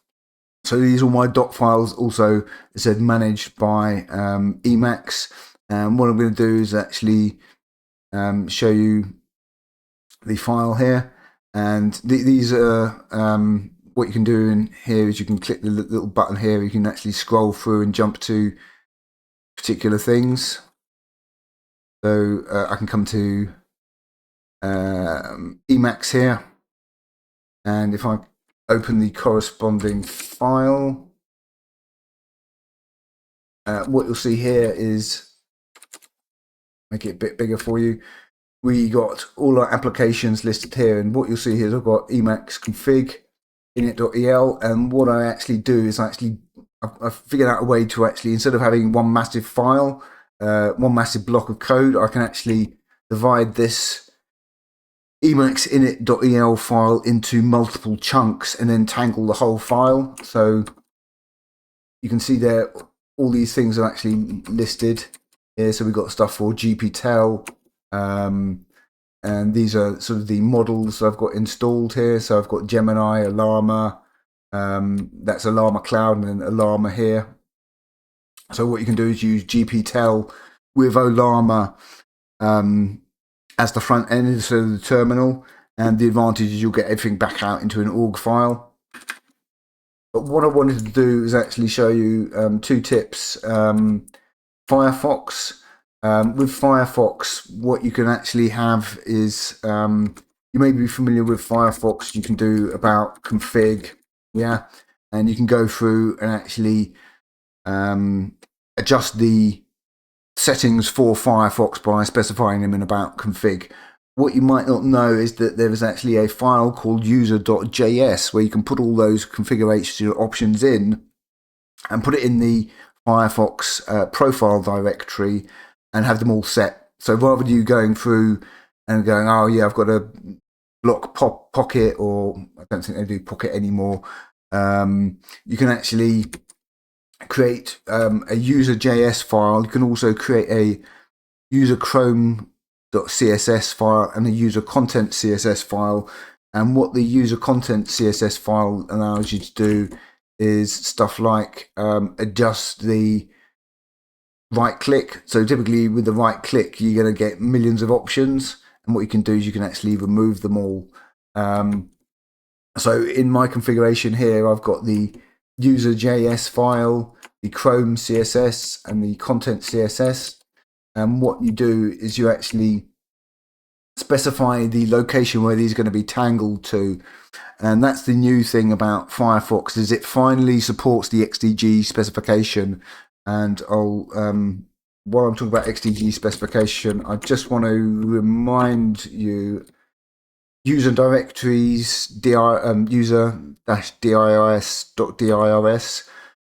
So these are my dot files. Also, it said managed by Emacs. And what I'm going to do is actually show you the file here. And these are what you can do in here is you can click the little button here. You can actually scroll through and jump to particular things. So I can come to Emacs here, and if I open the corresponding file, what you'll see here is, make it a bit bigger for you, we got all our applications listed here, and what you'll see here is I've got Emacs config init.el, and what I actually do is I've figured out a way to actually, instead of having one massive file, one massive block of code, I can actually divide this Emacs init.el file into multiple chunks and then tangle the whole file. So you can see there all these things are actually listed here. So we've got stuff for GPTel, and these are sort of the models I've got installed here. So I've got Gemini, Alarma, that's Alarma Cloud, and then Alarma here. So what you can do is use GPTel with Alarma as the front end instead of the terminal, and the advantage is you'll get everything back out into an org file. But what I wanted to do is actually show you two tips. Firefox. With Firefox, what you can actually have is, you may be familiar with Firefox, you can do about config, and you can go through and actually adjust the settings for Firefox by specifying them in about config. What you might not know is that there is actually a file called user.js where you can put all those configuration options in and put it in the Firefox profile directory and have them all set. So rather than you going through and going, oh yeah, I've got to block Pocket, or I don't think they do Pocket anymore, you can actually create a user.js file. You can also create a user Chrome.css file and a user content CSS file. And what the user content CSS file allows you to do is stuff like adjust the right click. So typically with the right click, you're going to get millions of options. And what you can do is you can actually remove them all. So in my configuration here, I've got the user.js file, the Chrome CSS, and the content CSS. And what you do is you actually specify the location where these are going to be tangled to. And that's the new thing about Firefox, is it finally supports the XDG specification. And I'll while I'm talking about XDG specification, I just want to remind you user directories, user-dirs.dirs.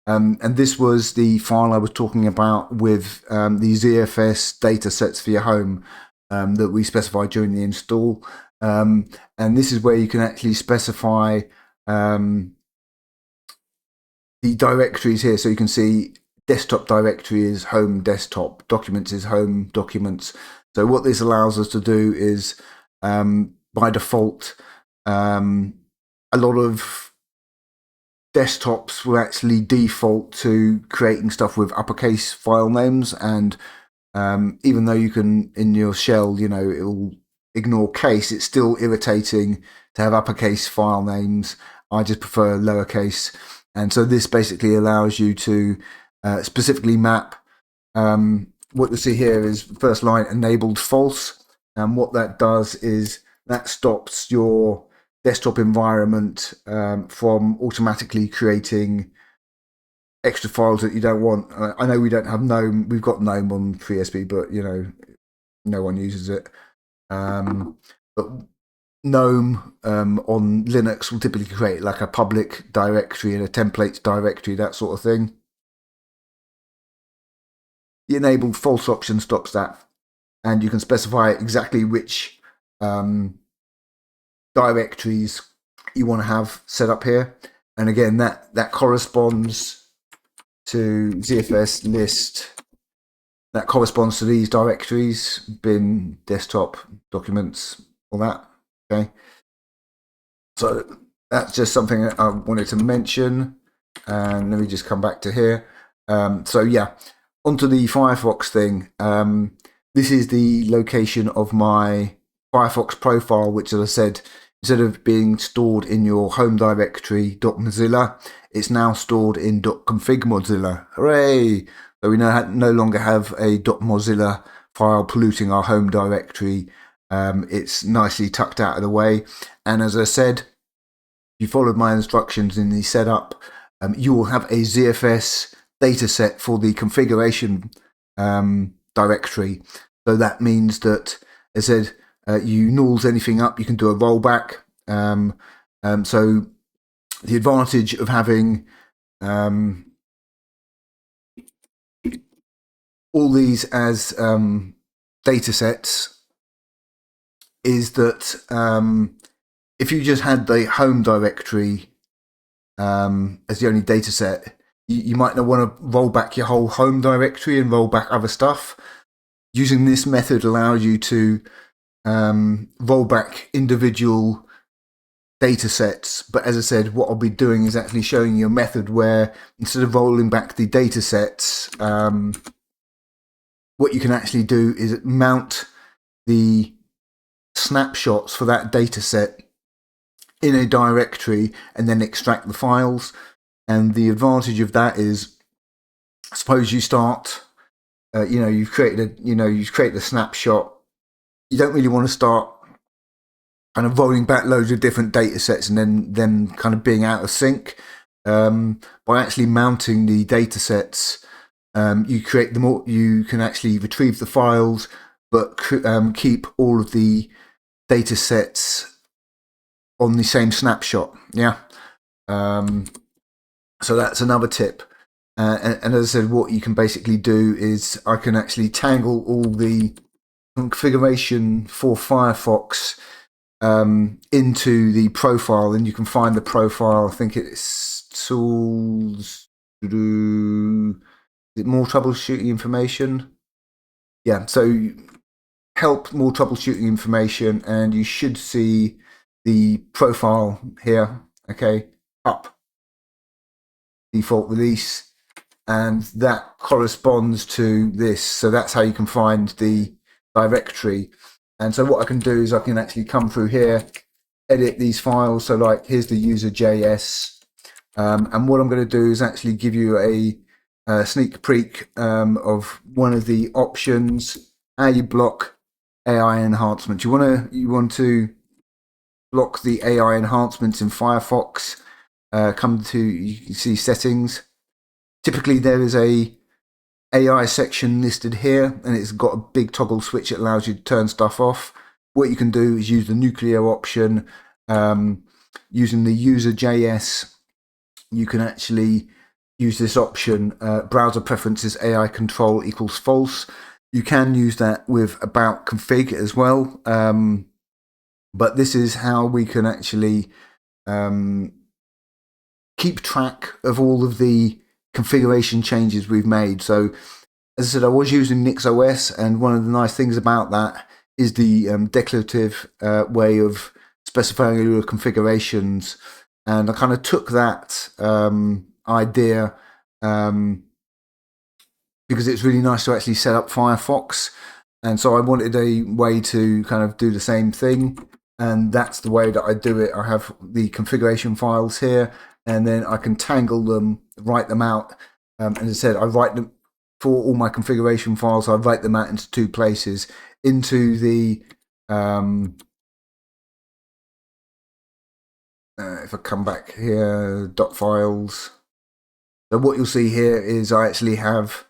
And this was the file I was talking about with the ZFS datasets for your home that we specified during the install. And this is where you can actually specify the directories here. So you can see desktop directory is home desktop, documents is home documents. So what this allows us to do is by default, a lot of desktops will actually default to creating stuff with uppercase file names, and even though you can in your shell, it will ignore case, it's still irritating to have uppercase file names. I just prefer lowercase, and so this basically allows you to specifically map. What you see here is first line enabled false, and what that does is that stops your desktop environment from automatically creating extra files that you don't want. I know we don't have GNOME. We've got GNOME on FreeBSD, but no one uses it. But GNOME on Linux will typically create like a public directory and a templates directory, that sort of thing. The enabled false option stops that, and you can specify exactly which directories you want to have set up here. And again, that corresponds to ZFS list. That corresponds to these directories: bin, desktop, documents, all that. Okay. So that's just something that I wanted to mention. And let me just come back to here. So yeah, onto the Firefox thing. This is the location of my Firefox profile, which, as I said, instead of being stored in your home directory .mozilla, it's now stored in .config-mozilla. Hooray! So we no longer have a .mozilla file polluting our home directory. It's nicely tucked out of the way. And as I said, if you followed my instructions in the setup, you will have a ZFS dataset for the configuration directory. So that means that, as I said, you nulls anything up, you can do a rollback. So the advantage of having all these as datasets is that if you just had the home directory as the only dataset, you might not want to roll back your whole home directory and roll back other stuff. Using this method allows you to roll back individual data sets, but as I said, what I'll be doing is actually showing you a method where instead of rolling back the data sets, what you can actually do is mount the snapshots for that data set in a directory and then extract the files. And the advantage of that is, suppose you start, you've created a snapshot. You don't really want to start kind of rolling back loads of different data sets and then kind of being out of sync. By actually mounting the data sets, you create them all. You can actually retrieve the files, but keep all of the data sets on the same snapshot. Yeah. So that's another tip. And as I said, what you can basically do is I can actually tangle all the configuration for Firefox into the profile, and you can find the profile. I think it's tools to do. Is it more troubleshooting information? Yeah, so help more troubleshooting information, and you should see the profile here. Okay, up default release, and that corresponds to this. So that's how you can find the directory. And so what I can do is I can actually come through here, edit these files. So like here's the user.js, and what I'm going to do is actually give you a sneak peek of one of the options. How you block AI enhancements. You want to block the AI enhancements in Firefox. You can see settings. Typically there is a AI section listed here, and it's got a big toggle switch that allows you to turn stuff off. What you can do is use the nuclear option. Using the user.js, you can actually use this option, browser preferences AI control equals false. You can use that with about config as well, but this is how we can actually keep track of all of the configuration changes we've made. So as I said, I was using NixOS, and one of the nice things about that is the declarative way of specifying your configurations. And I kind of took that idea because it's really nice to actually set up Firefox. And so I wanted a way to kind of do the same thing. And that's the way that I do it. I have the configuration files here, and then I can tangle them, write them out. As I said, I write them for all my configuration files. I write them out into two places, into the if I come back here, dot files. So what you'll see here is I actually have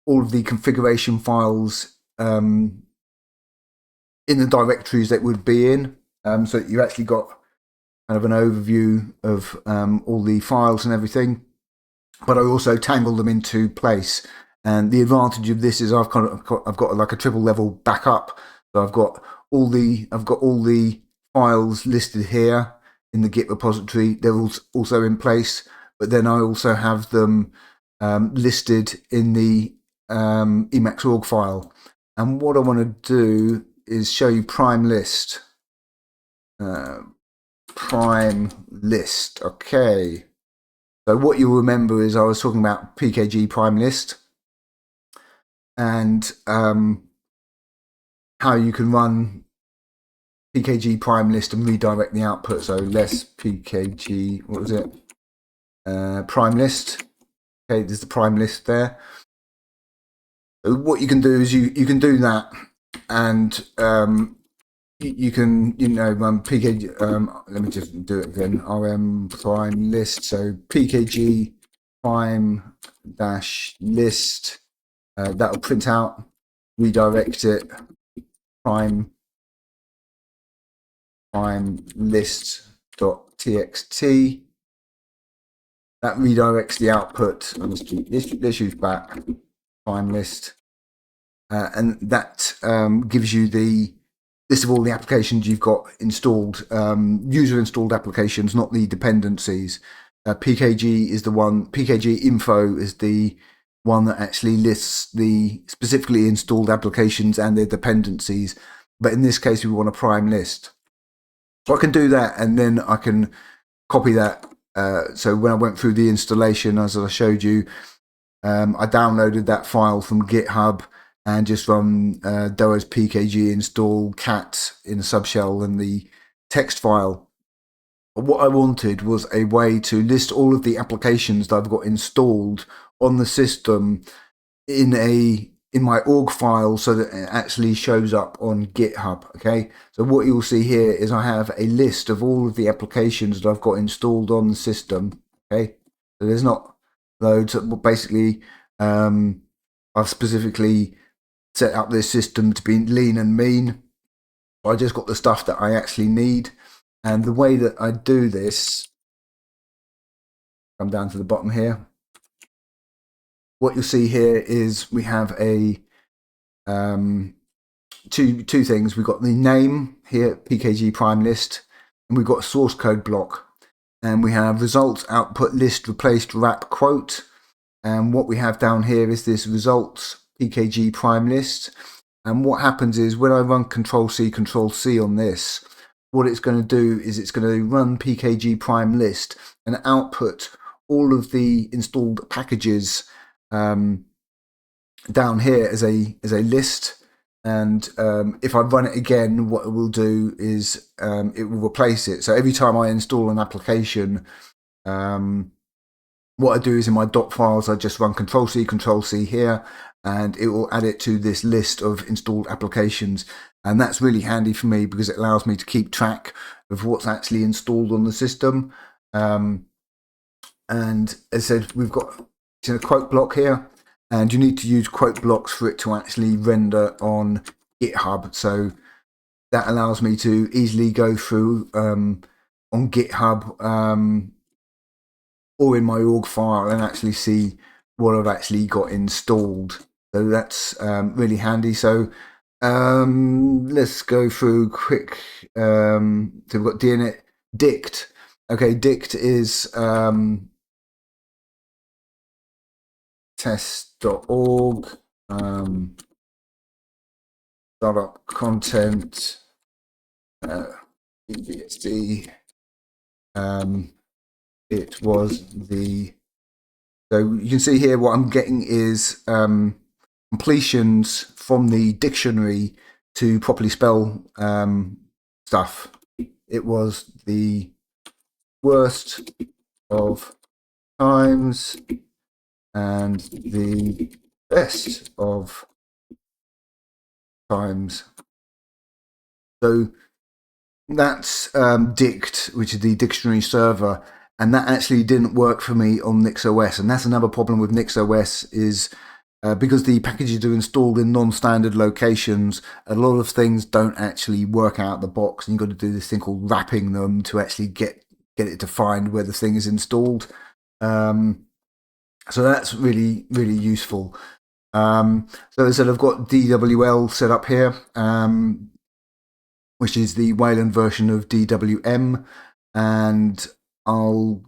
all of the configuration files in the directories that would be in. So you actually got kind of an overview of all the files and everything. But I also tangle them into place. And the advantage of this is I've got like a triple level backup. So I've got all the files listed here in the Git repository. They're also in place, but then I also have them listed in the Emacs.org file. And what I want to do is show you prime list. Prime list. Okay. So what you'll remember is I was talking about PKG prime list, and how you can run PKG prime list and redirect the output. So less PKG, what was it? Prime list. Okay, there's the prime list there. So what you can do is you can do that, and you can run PKG. Let me just do it again. RM prime list. So PKG prime dash list. That'll print out, redirect it. Prime list.txt. That redirects the output. Let's use back prime list, and that gives you the list of all the applications you've got installed, user installed applications, not the dependencies. PKG is the one. PKG info is the one that actually lists the specifically installed applications and their dependencies. But in this case, we want a prime list. So I can do that, and then I can copy that. So when I went through the installation, as I showed you, I downloaded that file from GitHub and just run doers pkg install cat in a subshell and the text file. What I wanted was a way to list all of the applications that I've got installed on the system in my org file, so that it actually shows up on GitHub. Okay, so what you'll see here is I have a list of all of the applications that I've got installed on the system. Okay, so there's not loads. But basically, I've specifically set up this system to be lean and mean. I just got the stuff that I actually need, and the way that I do this, come down to the bottom here. What you'll see here is we have a two things. We've got the name here, PKG prime list, and we've got a source code block, and we have results output list replaced wrap quote. And what we have down here is this results PKG prime list. And what happens is when I run Control C on this, what it's going to do is it's going to run PKG prime list and output all of the installed packages down here as a list. And if I run it again, what it will do is it will replace it. So every time I install an application, what I do is in my dot files, I just run Control C here, and it will add it to this list of installed applications. And that's really handy for me because it allows me to keep track of what's actually installed on the system. And as I said, we've got it's in a quote block here. and you need to use quote blocks for it to actually render on GitHub. So that allows me to easily go through on GitHub or in my org file and actually see what I've actually got installed. So that's really handy. So let's go through quick. So we've got DNet dict. Okay, dict is test.org, startup content, freebsd. It was the, so you can see here what I'm getting is completions from the dictionary to properly spell stuff. It was the worst of times and the best of times. So that's dict, which is the dictionary server, and that actually didn't work for me on NixOS. And that's another problem with NixOS is because the packages are installed in non-standard locations, a lot of things don't actually work out the box, and you've got to do this thing called wrapping them to actually get it to find where the thing is installed. So that's really, really useful. So as I said, I've got DWL set up here, which is the Wayland version of DWM, and I'll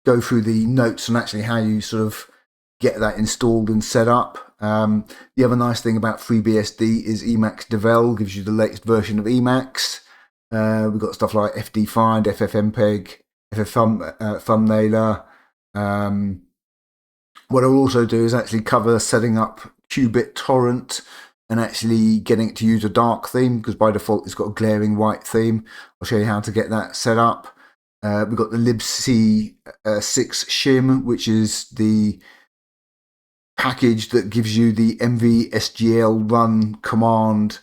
go through the notes on actually how you sort of get that installed and set up. The other nice thing about FreeBSD is Emacs Devel gives you the latest version of Emacs. We've got stuff like FDfind, FFmpeg, FFthumbnailer. What I'll also do is actually cover setting up Qubit torrent and actually getting it to use a dark theme, because by default it's got a glaring white theme. I'll show you how to get that set up. We've got the libc6 shim, which is the package that gives you the mvsgl run command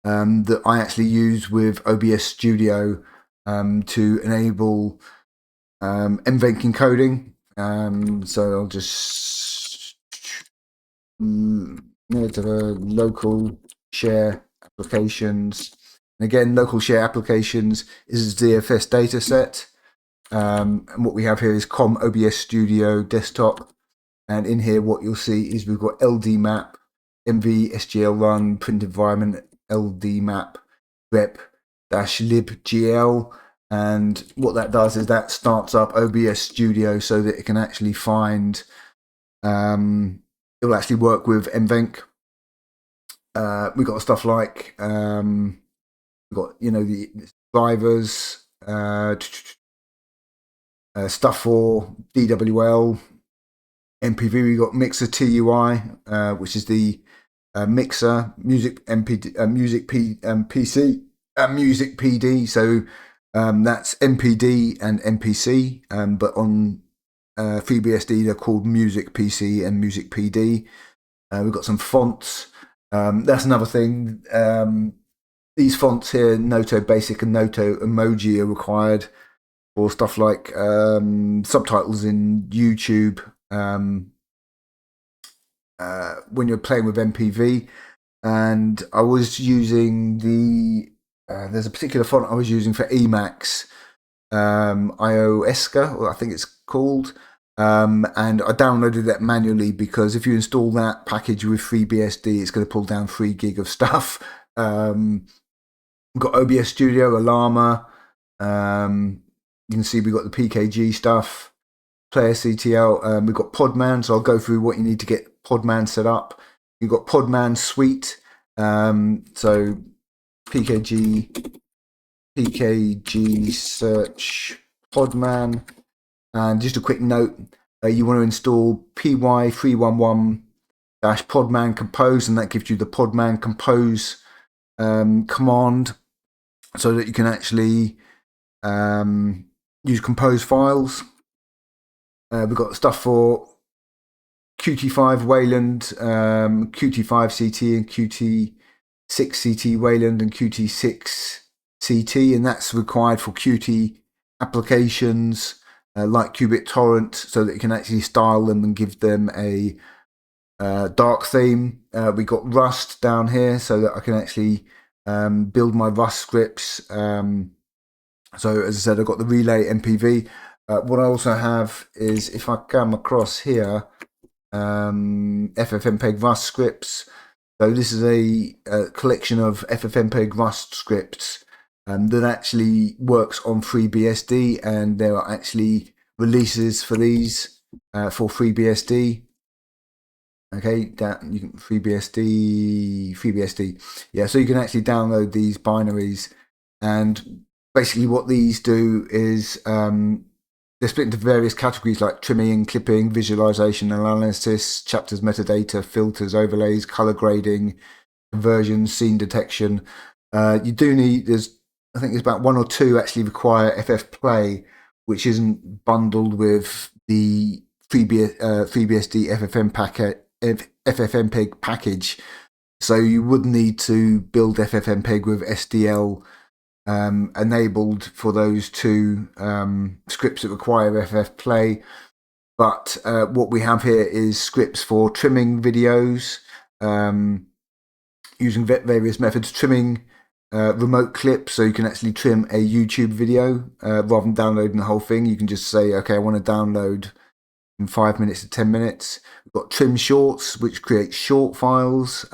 that I actually use with OBS Studio to enable mvenc encoding. So I'll just near to the local share applications. And again, local share applications is a ZFS dataset. And what we have here is COM OBS Studio desktop. And in here, what you'll see is we've got LDMap, mvsgl run, print environment, LDMap, rep-libgl. And what that does is that starts up OBS Studio so that it can actually find, it will actually work with mvenc. We've got stuff like, we've got, the drivers, stuff for DWL, MPV. We've got Mixer TUI, which is the Mixer Music Music PD. So that's MPD and MPC, but on FreeBSD they're called Music PC and Music PD. We've got some fonts. That's another thing. These fonts here, Noto Basic and Noto Emoji, are required for stuff like subtitles in YouTube when you're playing with MPV. And I was using there's a particular font I was using for Emacs, Iosca, or I think it's called. And I downloaded that manually because if you install that package with FreeBSD, it's going to pull down 3 gig of stuff. We've got OBS Studio, Alarma. You can see we've got the PKG stuff, Player CTL. We've got Podman, so I'll go through what you need to get Podman set up. You've got Podman Suite. So PKG search Podman. And just a quick note, you want to install py311-podman compose, and that gives you the podman compose command so that you can actually use compose files. We've got stuff for Qt5 Wayland, Qt5 CT and Qt6 CT Wayland and Qt6 CT, and that's required for Qt applications like Qubit torrent, so that you can actually style them and give them a dark theme. We got Rust down here so that I can actually build my Rust scripts. So as I said, I've got the relay MPV. What I also have is, if I come across here, FFmpeg Rust scripts. So this is a collection of FFmpeg Rust scripts that actually works on FreeBSD, and there are actually releases for these for FreeBSD. Okay, that you can FreeBSD. Yeah, so you can actually download these binaries, and basically what these do is they're split into various categories like trimming and clipping, visualization, analysis, chapters, metadata, filters, overlays, color grading, conversion, scene detection. You do need, I think there's about one or two actually require FF Play, which isn't bundled with the FreeBSD FFmpeg package. So you would need to build FFmpeg with SDL enabled for those two scripts that require FF Play. But what we have here is scripts for trimming videos using various methods, trimming remote clips, so you can actually trim a YouTube video rather than downloading the whole thing. You can just say, okay, I want to download in 5 minutes to 10 minutes. We've got trim shorts, which creates short files.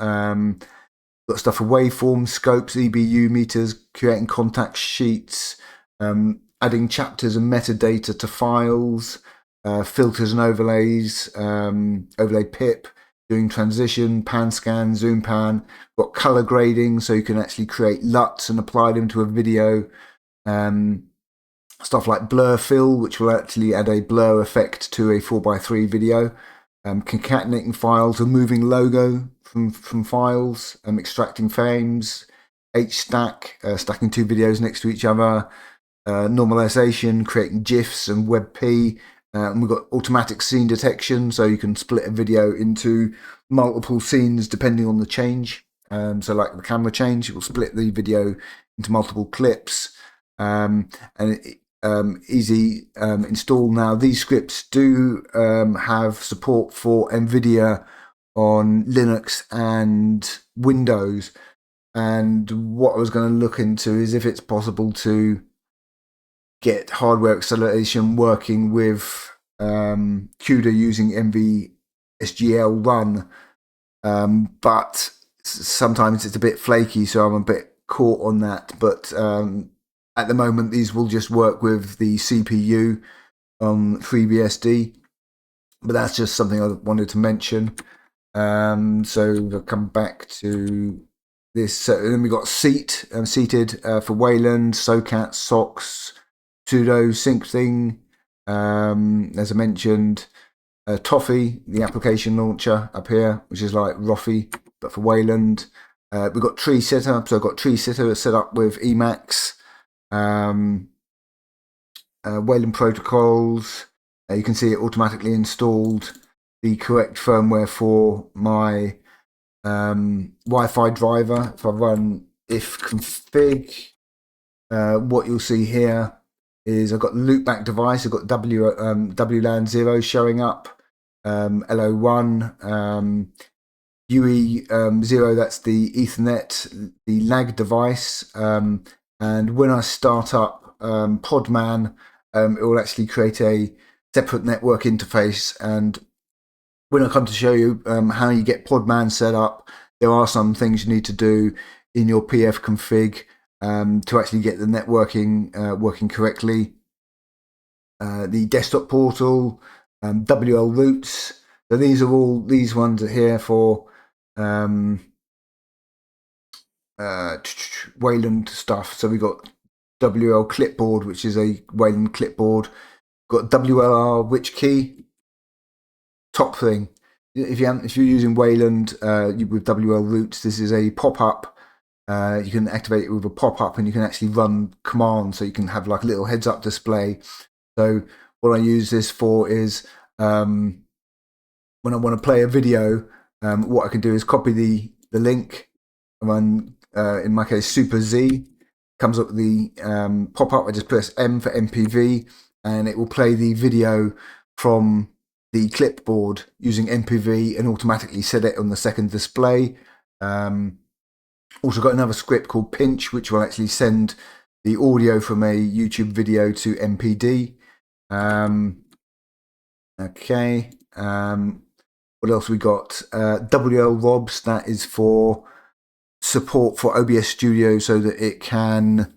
Got stuff for waveforms, scopes, EBU meters, creating contact sheets, adding chapters and metadata to files, filters and overlays, overlay pip, doing transition, pan scan, zoom pan. Got color grading, so you can actually create LUTs and apply them to a video. Stuff like blur fill, which will actually add a blur effect to a 4:3 video. Concatenating files, removing logo from files, extracting frames, H-stack, stacking two videos next to each other, normalization, creating GIFs and WebP. And we've got automatic scene detection, so you can split a video into multiple scenes depending on the change. So like the camera change, it will split the video into multiple clips. And easy install now. These scripts do have support for NVIDIA on Linux and Windows. And what I was going to look into is if it's possible to get hardware acceleration working with CUDA using NVSGL run. But sometimes it's a bit flaky, so I'm a bit caught on that. But at the moment, these will just work with the CPU on FreeBSD, but that's just something I wanted to mention. So we'll come back to this. So then we got seated for Wayland, SoCat, SOX, Sudo, SyncThing. As I mentioned, Toffee, the application launcher up here, which is like Roffy, but for Wayland. We've got tree setup, so I've got tree setter set up with Emacs. Wayland protocols. You can see it automatically installed the correct firmware for my Wi-Fi driver. If I run if config, what you'll see here is I've got the loopback device. I've got WLAN 0 showing up, LO1, UE 0. That's the Ethernet, the lag device. And when I start up Podman, it will actually create a separate network interface. And when I come to show you how you get Podman set up, there are some things you need to do in your PF config to actually get the networking working correctly. The desktop portal, WL routes. So these are all, these ones are here for Wayland stuff. So we got WL clipboard, which is a Wayland clipboard. Got WLR which key, top thing. If you're using Wayland with WL routes, this is a pop-up. You can activate it with a pop-up, and you can actually run commands, so you can have like a little heads-up display. So what I use this for is when I want to play a video, what I can do is copy the link, run in my case Super Z, comes up with the pop-up. I just press M for MPV, and it will play the video from the clipboard using MPV and automatically set it on the second display. Also got another script called pinch, which will actually send the audio from a YouTube video to MPD. Okay. What else we got? WL-robs, that is for support for OBS Studio so that it can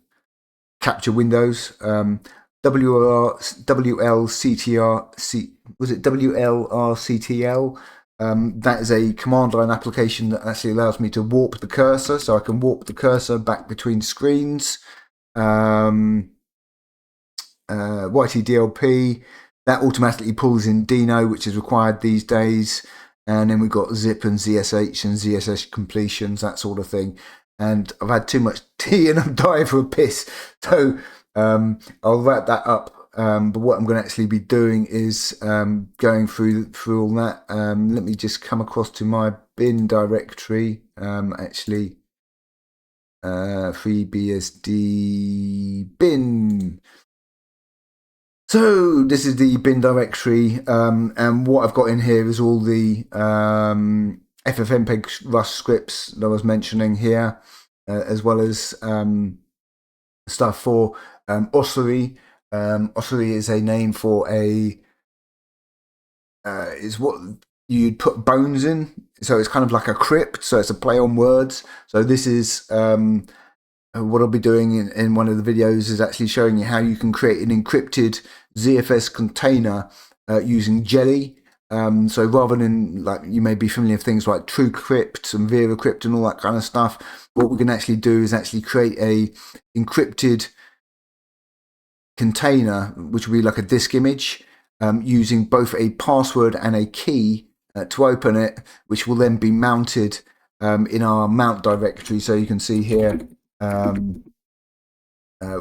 capture windows. WLRCTL? That is a command line application that actually allows me to warp the cursor, so I can warp the cursor back between screens. YTDLP, that automatically pulls in Dino, which is required these days. And then we've got zip and ZSH and ZSH completions, that sort of thing. And I've had too much tea and I'm dying for a piss. So I'll wrap that up. But what I'm going to actually be doing is going through all that. Let me just come across to my bin directory. FreeBSD bin. So this is the bin directory, and what I've got in here is all the FFmpeg Rust scripts that I was mentioning here, as well as stuff for ossuary. Ossuary is a name for is what you'd put bones in. So it's kind of like a crypt. So it's a play on words. So this is what I'll be doing in one of the videos is actually showing you how you can create an encrypted ZFS container using Jelly. So rather than, like, you may be familiar with things like TrueCrypt and VeraCrypt and all that kind of stuff, what we can actually do is actually create a encrypted container, which will be like a disk image, using both a password and a key to open it, which will then be mounted in our mount directory. So you can see here,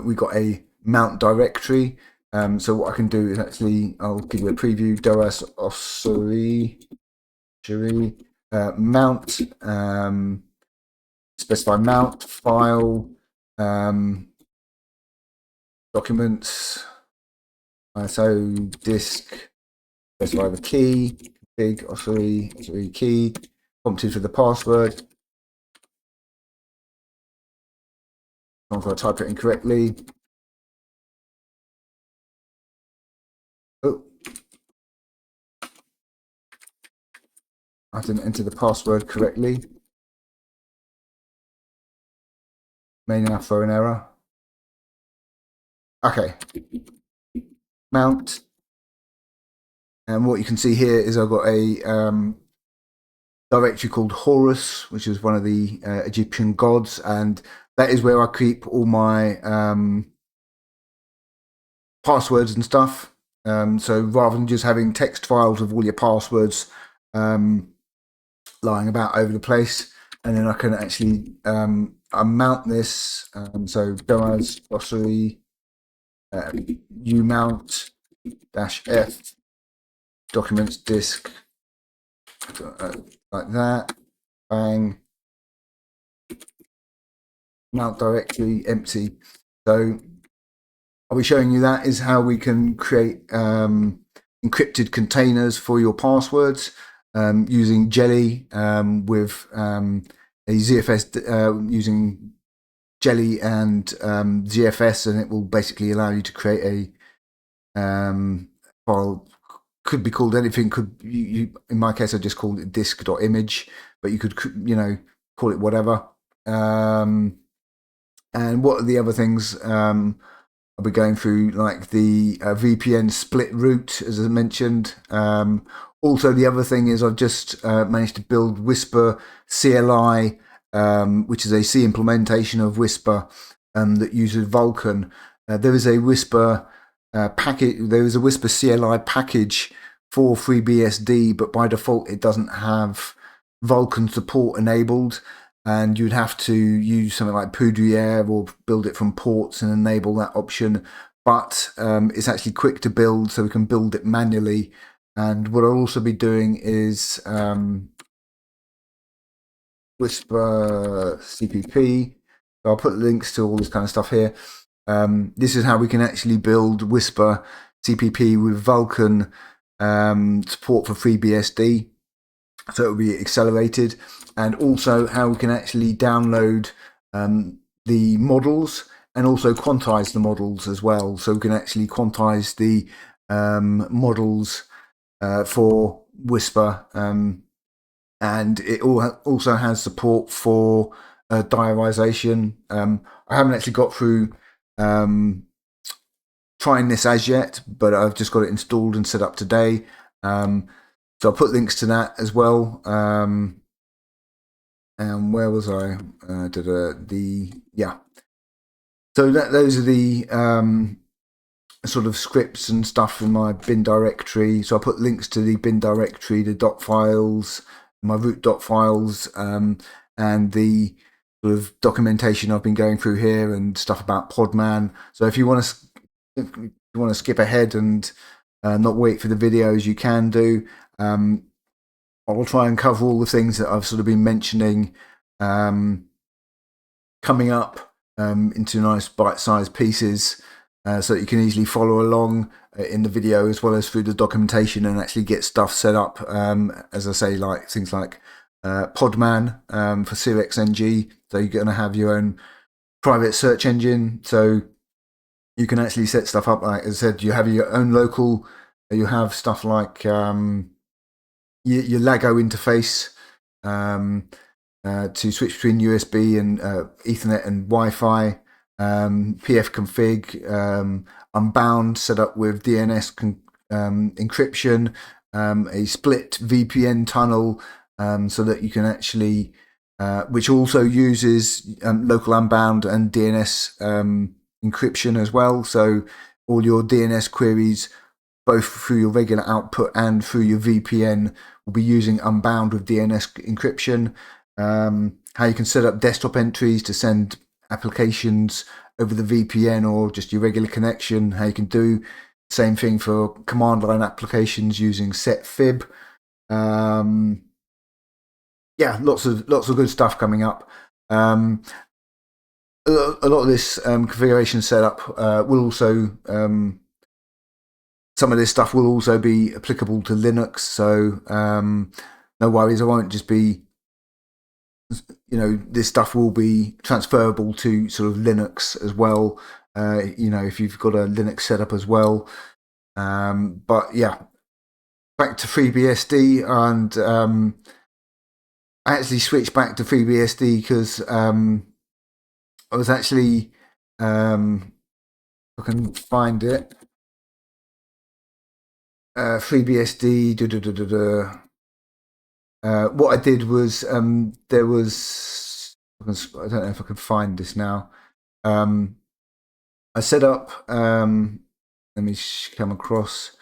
we got a mount directory. So what I can do is actually, I'll give you a preview. DOS ossuary mount, specify mount file, documents, so disk, specify the key, big ossuary key, prompted for the password. I'm going to type it incorrectly. Oh, I didn't enter the password correctly. May now throw an error. Okay. Mount. And what you can see here is I've got a directory called Horus, which is one of the Egyptian gods, and that is where I keep all my passwords and stuff. So rather than just having text files of all your passwords lying about over the place, and then I can actually mount this. So go as ossuary umount -f documents disk, like that. Bang. Mount directory empty. So I'll be showing you that is how we can create encrypted containers for your passwords using Jelly with a ZFS, using Jelly and ZFS, and it will basically allow you to create a file. Could be called anything. Could you in my case I just called it disk.image, but you could, you know, call it whatever. And what are the other things I'll be going through, like the VPN split route, as I mentioned. Also, the other thing is I've just managed to build Whisper CLI, which is a C implementation of Whisper that uses Vulkan. There is a Whisper package. There is a Whisper CLI package for FreeBSD, but by default it doesn't have Vulkan support enabled, and you'd have to use something like Poudriere or build it from ports and enable that option. But it's actually quick to build, so we can build it manually. And what I'll also be doing is Whisper CPP. So I'll put links to all this kind of stuff here. This is how we can actually build Whisper CPP with Vulkan support for FreeBSD, so it will be accelerated, and also how we can actually download the models and also quantize the models as well. So we can actually quantize the models for Whisper, and it also has support for diarization. I haven't actually got through trying this as yet, but I've just got it installed and set up today. So I'll put links to that as well. And where was I? Yeah. So those are the sort of scripts and stuff in my bin directory. So I put links to the bin directory, the dot files, my root dot files, and the sort of documentation I've been going through here and stuff about Podman. So if you want to skip ahead and not wait for the videos, you can do. I'll try and cover all the things that I've sort of been mentioning coming up into nice bite-sized pieces so that you can easily follow along in the video as well as through the documentation and actually get stuff set up. As I say, like things like Podman for CirexNG. So you're going to have your own private search engine. So you can actually set stuff up. Like as I said, you have your own local, you have stuff like your Lago interface to switch between USB and Ethernet and Wi-Fi, pfconfig, Unbound set up with DNS encryption, a split VPN tunnel so that you can actually, which also uses local Unbound and DNS encryption as well. So all your DNS queries, both through your regular output and through your VPN, will be using Unbound with DNS encryption. How you can set up desktop entries to send applications over the VPN or just your regular connection. How you can do the same thing for command line applications using setfib. Yeah, lots of good stuff coming up. A lot of this configuration setup will also some of this stuff will also be applicable to Linux, so no worries. I won't just be, this stuff will be transferable to sort of Linux as well. If you've got a Linux setup as well. But yeah, back to FreeBSD, and I actually switched back to FreeBSD because I was actually, if I can find it. FreeBSD. What I did was there was, I don't know if I can find this now. I set up. Let me come across.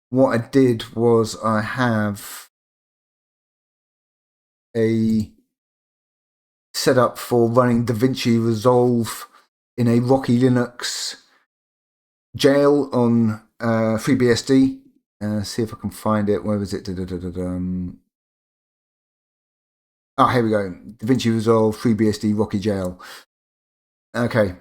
What I did was I have a setup for running DaVinci Resolve in a Rocky Linux jail on FreeBSD. See if I can find it. Where was it? Here we go. DaVinci Resolve FreeBSD Rocky Jail. Okay.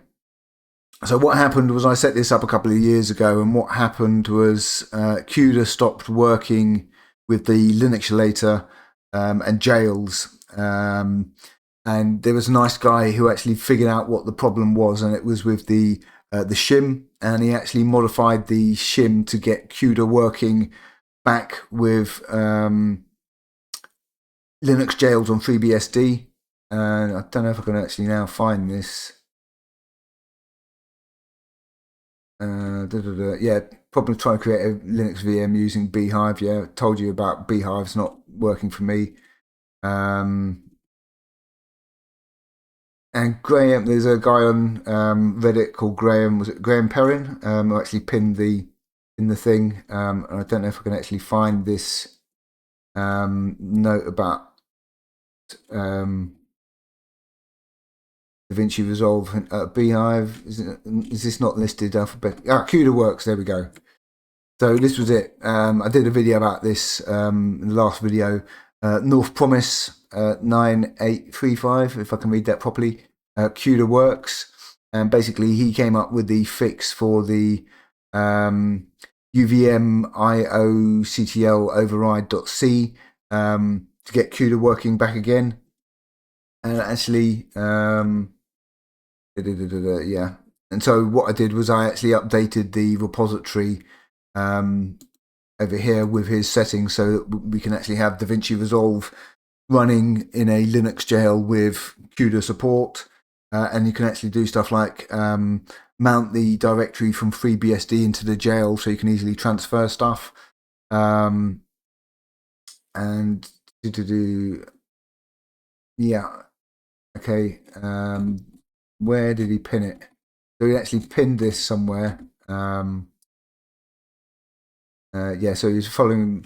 So what happened was I set this up a couple of years ago, and what happened was CUDA stopped working with the Linux relator and jails. And there was a nice guy who actually figured out what the problem was, and it was with the shim, and he actually modified the shim to get CUDA working back with Linux jails on FreeBSD. And I don't know if I can actually now find this. Yeah, probably try to create a Linux VM using Beehive. Yeah, I told you about Beehive's not working for me. And Graham, there's a guy on Reddit called Graham. Was it Graham Perrin? Who actually pinned the thing. And I don't know if I can actually find this note about DaVinci Resolve Beehive. Is this not listed alphabet? CUDA works. There we go. So this was it. I did a video about this in the last video. North Promise 9835, if I can read that properly. CUDA works, and basically he came up with the fix for the UVM IOCTL override.c to get CUDA working back again. And actually, yeah. And so what I did was I actually updated the repository over here with his settings so that we can actually have DaVinci Resolve running in a Linux jail with CUDA support. And you can actually do stuff like mount the directory from FreeBSD into the jail so you can easily transfer stuff. And yeah, okay. Where did he pin it? So he actually pinned this somewhere. Yeah, so he's following.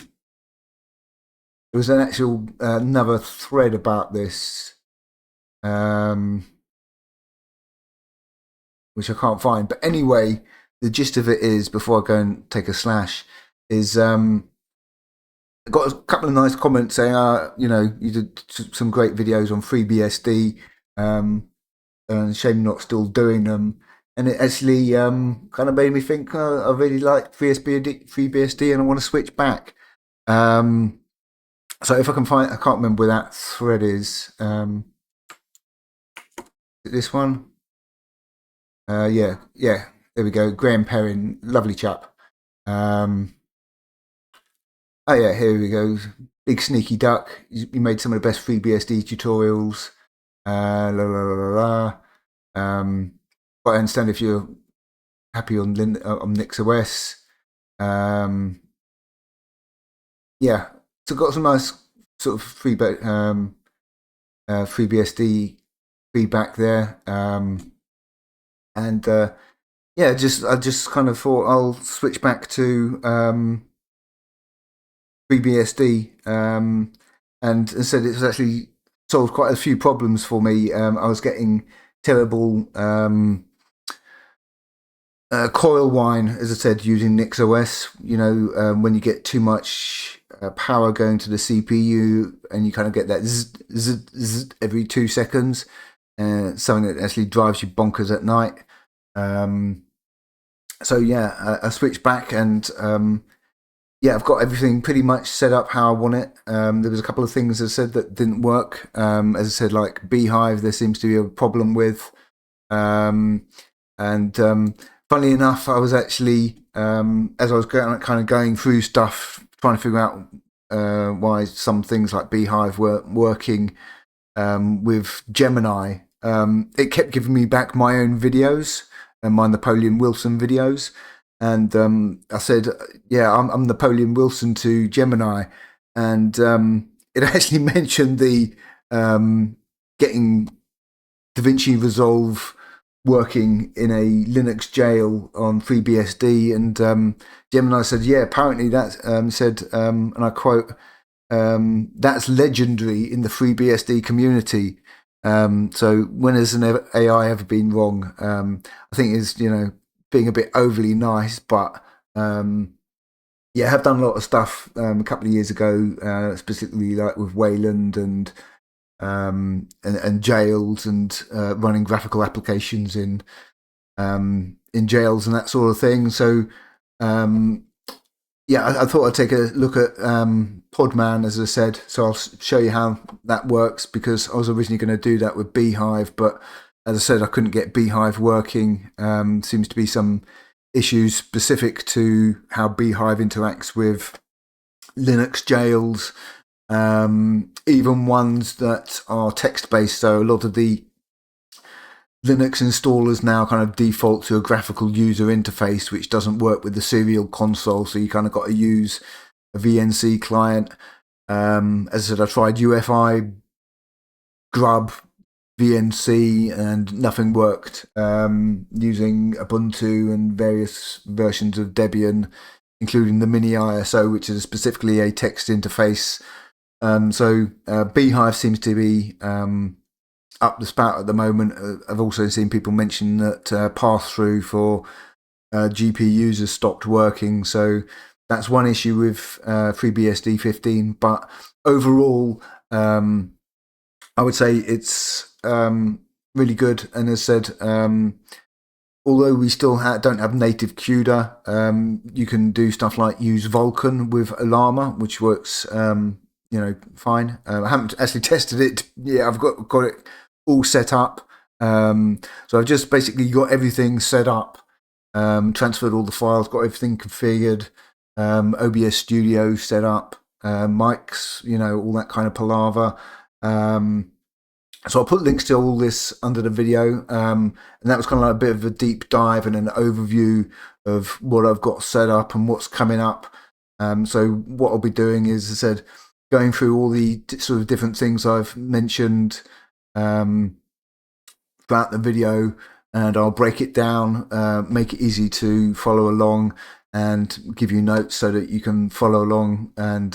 There was an actual another thread about this, which I can't find. But anyway, the gist of it is, before I go and take a slash, is I got a couple of nice comments saying, you know, you did some great videos on FreeBSD, and shame you're not still doing them. And it actually kind of made me think, I really like FreeBSD and I want to switch back. So if I can find, I can't remember where that thread is. This one? Yeah, there we go. Graham Perrin, lovely chap. Oh yeah, here we go. Big sneaky duck. You made some of the best FreeBSD tutorials. But I understand if you're happy on NixOS. Yeah, so got some nice sort of FreeBSD feedback there. And yeah, I just kind of thought I'll switch back to FreeBSD, and said it's actually solved quite a few problems for me. I was getting terrible coil whine, as I said, using NixOS. You know, when you get too much power going to the CPU, and you kind of get that zzz, zzz, zzz every 2 seconds, something that actually drives you bonkers at night. So yeah, I switched back, and yeah, I've got everything pretty much set up how I want it. There was a couple of things I said that didn't work. As I said, like Beehive, there seems to be a problem with. And funnily enough, I was actually, as I was going through stuff, trying to figure out why some things like Beehive weren't working with Gemini. It kept giving me back my own videos and my Napoleon Wilson videos. And I said, yeah, I'm Napoleon Wilson to Gemini. And it actually mentioned the getting DaVinci Resolve working in a Linux jail on FreeBSD. And Gemini said, yeah, apparently that said, and I quote, that's legendary in the FreeBSD community. So when has an AI ever been wrong? I think is, you know, being a bit overly nice, but yeah, I have done a lot of stuff a couple of years ago, specifically like with Wayland and jails and running graphical applications in jails and that sort of thing. So yeah, I thought I'd take a look at Podman, as I said. So I'll show you how that works, because I was originally going to do that with Beehive, but as I said, I couldn't get Beehive working. Seems to be some issues specific to how Beehive interacts with Linux jails, even ones that are text-based. So a lot of the Linux installers now kind of default to a graphical user interface, which doesn't work with the serial console. So you kind of got to use a VNC client. As I said, I tried UFI, Grub, VNC, and nothing worked. Using Ubuntu and various versions of Debian, including the Mini ISO, which is specifically a text interface. So Beehive seems to be up the spout at the moment. I've also seen people mention that pass-through for GPUs has stopped working. So that's one issue with FreeBSD 15. But overall, I would say it's really good. And as I said, although we still don't have native CUDA, you can do stuff like use Vulkan with Llama, which works, fine. I haven't actually tested it. Yeah, I've got it all set up. So I've just basically got everything set up, transferred all the files, got everything configured, OBS Studio set up, mics, all that kind of palaver. So I'll put links to all this under the video, and that was kind of like a bit of a deep dive and an overview of what I've got set up and what's coming up. So what I'll be doing is, as I said, going through all the sort of different things I've mentioned throughout the video, and I'll break it down, make it easy to follow along, and give you notes so that you can follow along and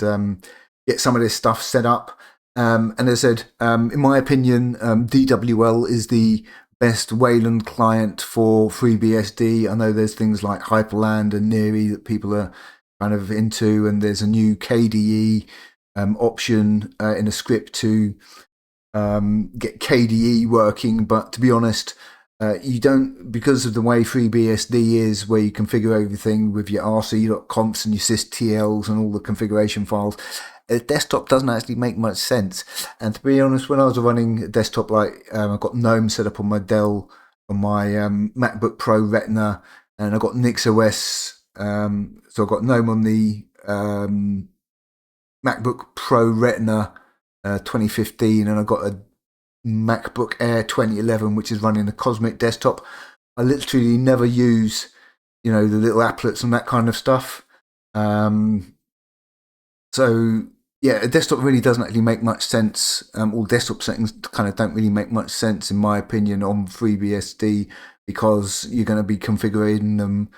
get some of this stuff set up. And as I said, in my opinion, DWL is the best Wayland client for FreeBSD. I know there's things like Hyperland and Neary that people are kind of into, and there's a new KDE option in a script to get KDE working. But to be honest, you don't, because of the way FreeBSD is, where you configure everything with your rc.confs and your systls and all the configuration files, a desktop doesn't actually make much sense. And to be honest, when I was running a desktop, like I've got GNOME set up on my Dell, on my MacBook Pro Retina, and I've got NixOS. So I've got GNOME on the MacBook Pro Retina 2015, and I've got a MacBook Air 2011, which is running a Cosmic desktop. I literally never use, the little applets and that kind of stuff. So yeah, a desktop really doesn't actually make much sense. All desktop settings kind of don't really make much sense, in my opinion, on FreeBSD, because you're going to be configuring them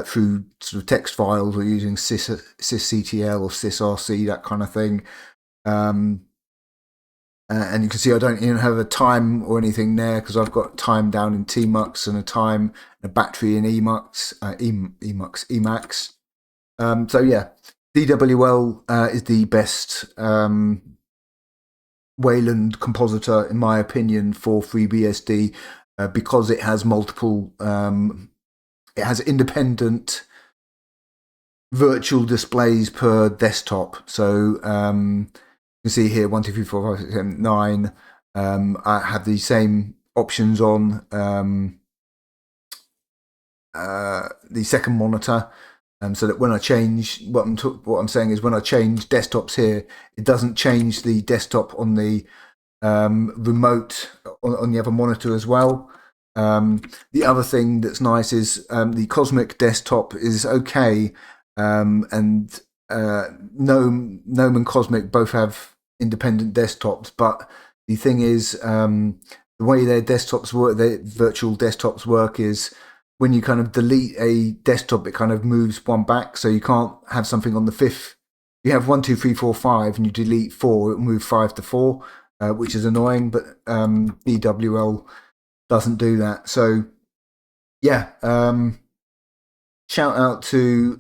through sort of text files or using sysctl or sysrc, that kind of thing. And you can see I don't even have a time or anything there, because I've got time down in tmux and a battery in emacs. So yeah, DWL is the best Wayland compositor, in my opinion, for FreeBSD, because it has multiple, it has independent virtual displays per desktop. So you can see here 1, 2, 3, 4, 5, 6, 7, 9. I have the same options on the second monitor. So that when I change, what I'm saying is, when I change desktops here, it doesn't change the desktop on the remote on the other monitor as well. The other thing that's nice is the Cosmic desktop is okay, and GNOME and Cosmic both have independent desktops, but the thing is, the way their desktops work, their virtual desktops work, is when you kind of delete a desktop, it kind of moves one back. So you can't have something on the fifth. You have 1, 2, 3, 4, 5, and you delete 4, it will move 5 to 4, which is annoying. But DWL doesn't do that. So yeah, shout out to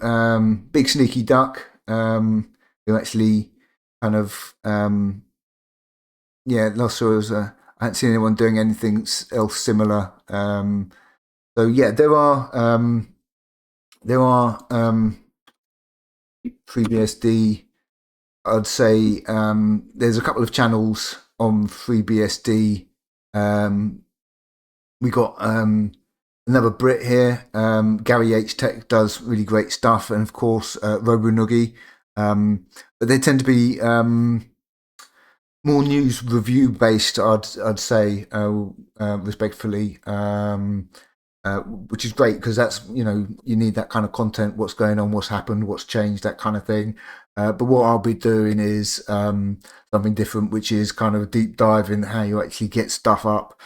Big Sneaky Duck, who actually kind of last year was I hadn't seen anyone doing anything else similar. So yeah, there are FreeBSD. I'd say there's a couple of channels on FreeBSD. We got another Brit here, Gary H Tech, does really great stuff, and of course Robonoogie. But they tend to be more news review based, I'd say, respectfully. Which is great, because that's, you need that kind of content, what's going on, what's happened, what's changed, that kind of thing. But what I'll be doing is something different, which is kind of a deep dive in how you actually get stuff up,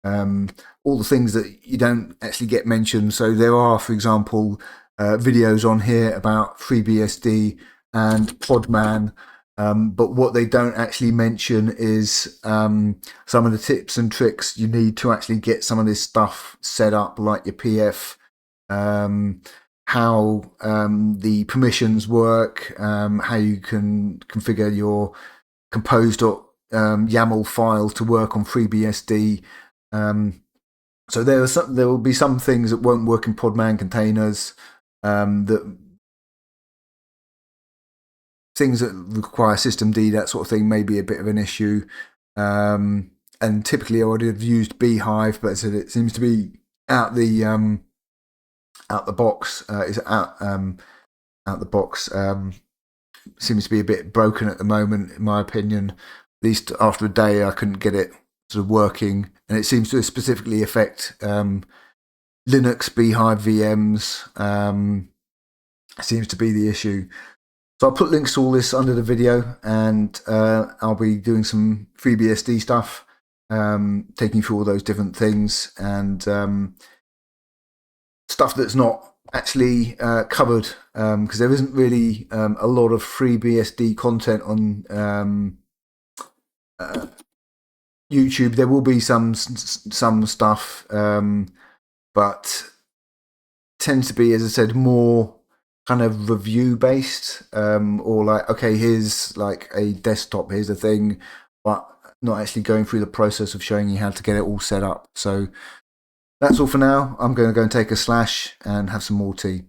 all the things that you don't actually get mentioned. So there are, for example, videos on here about FreeBSD and Podman. But what they don't actually mention is some of the tips and tricks you need to actually get some of this stuff set up, like your PF, how the permissions work, how you can configure your compose.yaml file to work on FreeBSD. So there will be some things that won't work in Podman containers. That things that require systemd, that sort of thing, may be a bit of an issue. And typically I would have used Beehive, but as I said, it seems to be out the box. Is out the box. Seems to be a bit broken at the moment, in my opinion. At least after a day, I couldn't get it sort of working, and it seems to specifically affect Linux Beehive VMs. Seems to be the issue. So I'll put links to all this under the video, and I'll be doing some FreeBSD stuff, taking you through all those different things, and stuff that's not actually covered, because there isn't really a lot of FreeBSD content on YouTube. There will be some stuff, but tends to be, as I said, more kind of review based, or like, okay, here's like a desktop, here's a thing, but not actually going through the process of showing you how to get it all set up. So that's all for now. I'm going to go and take a slash and have some more tea.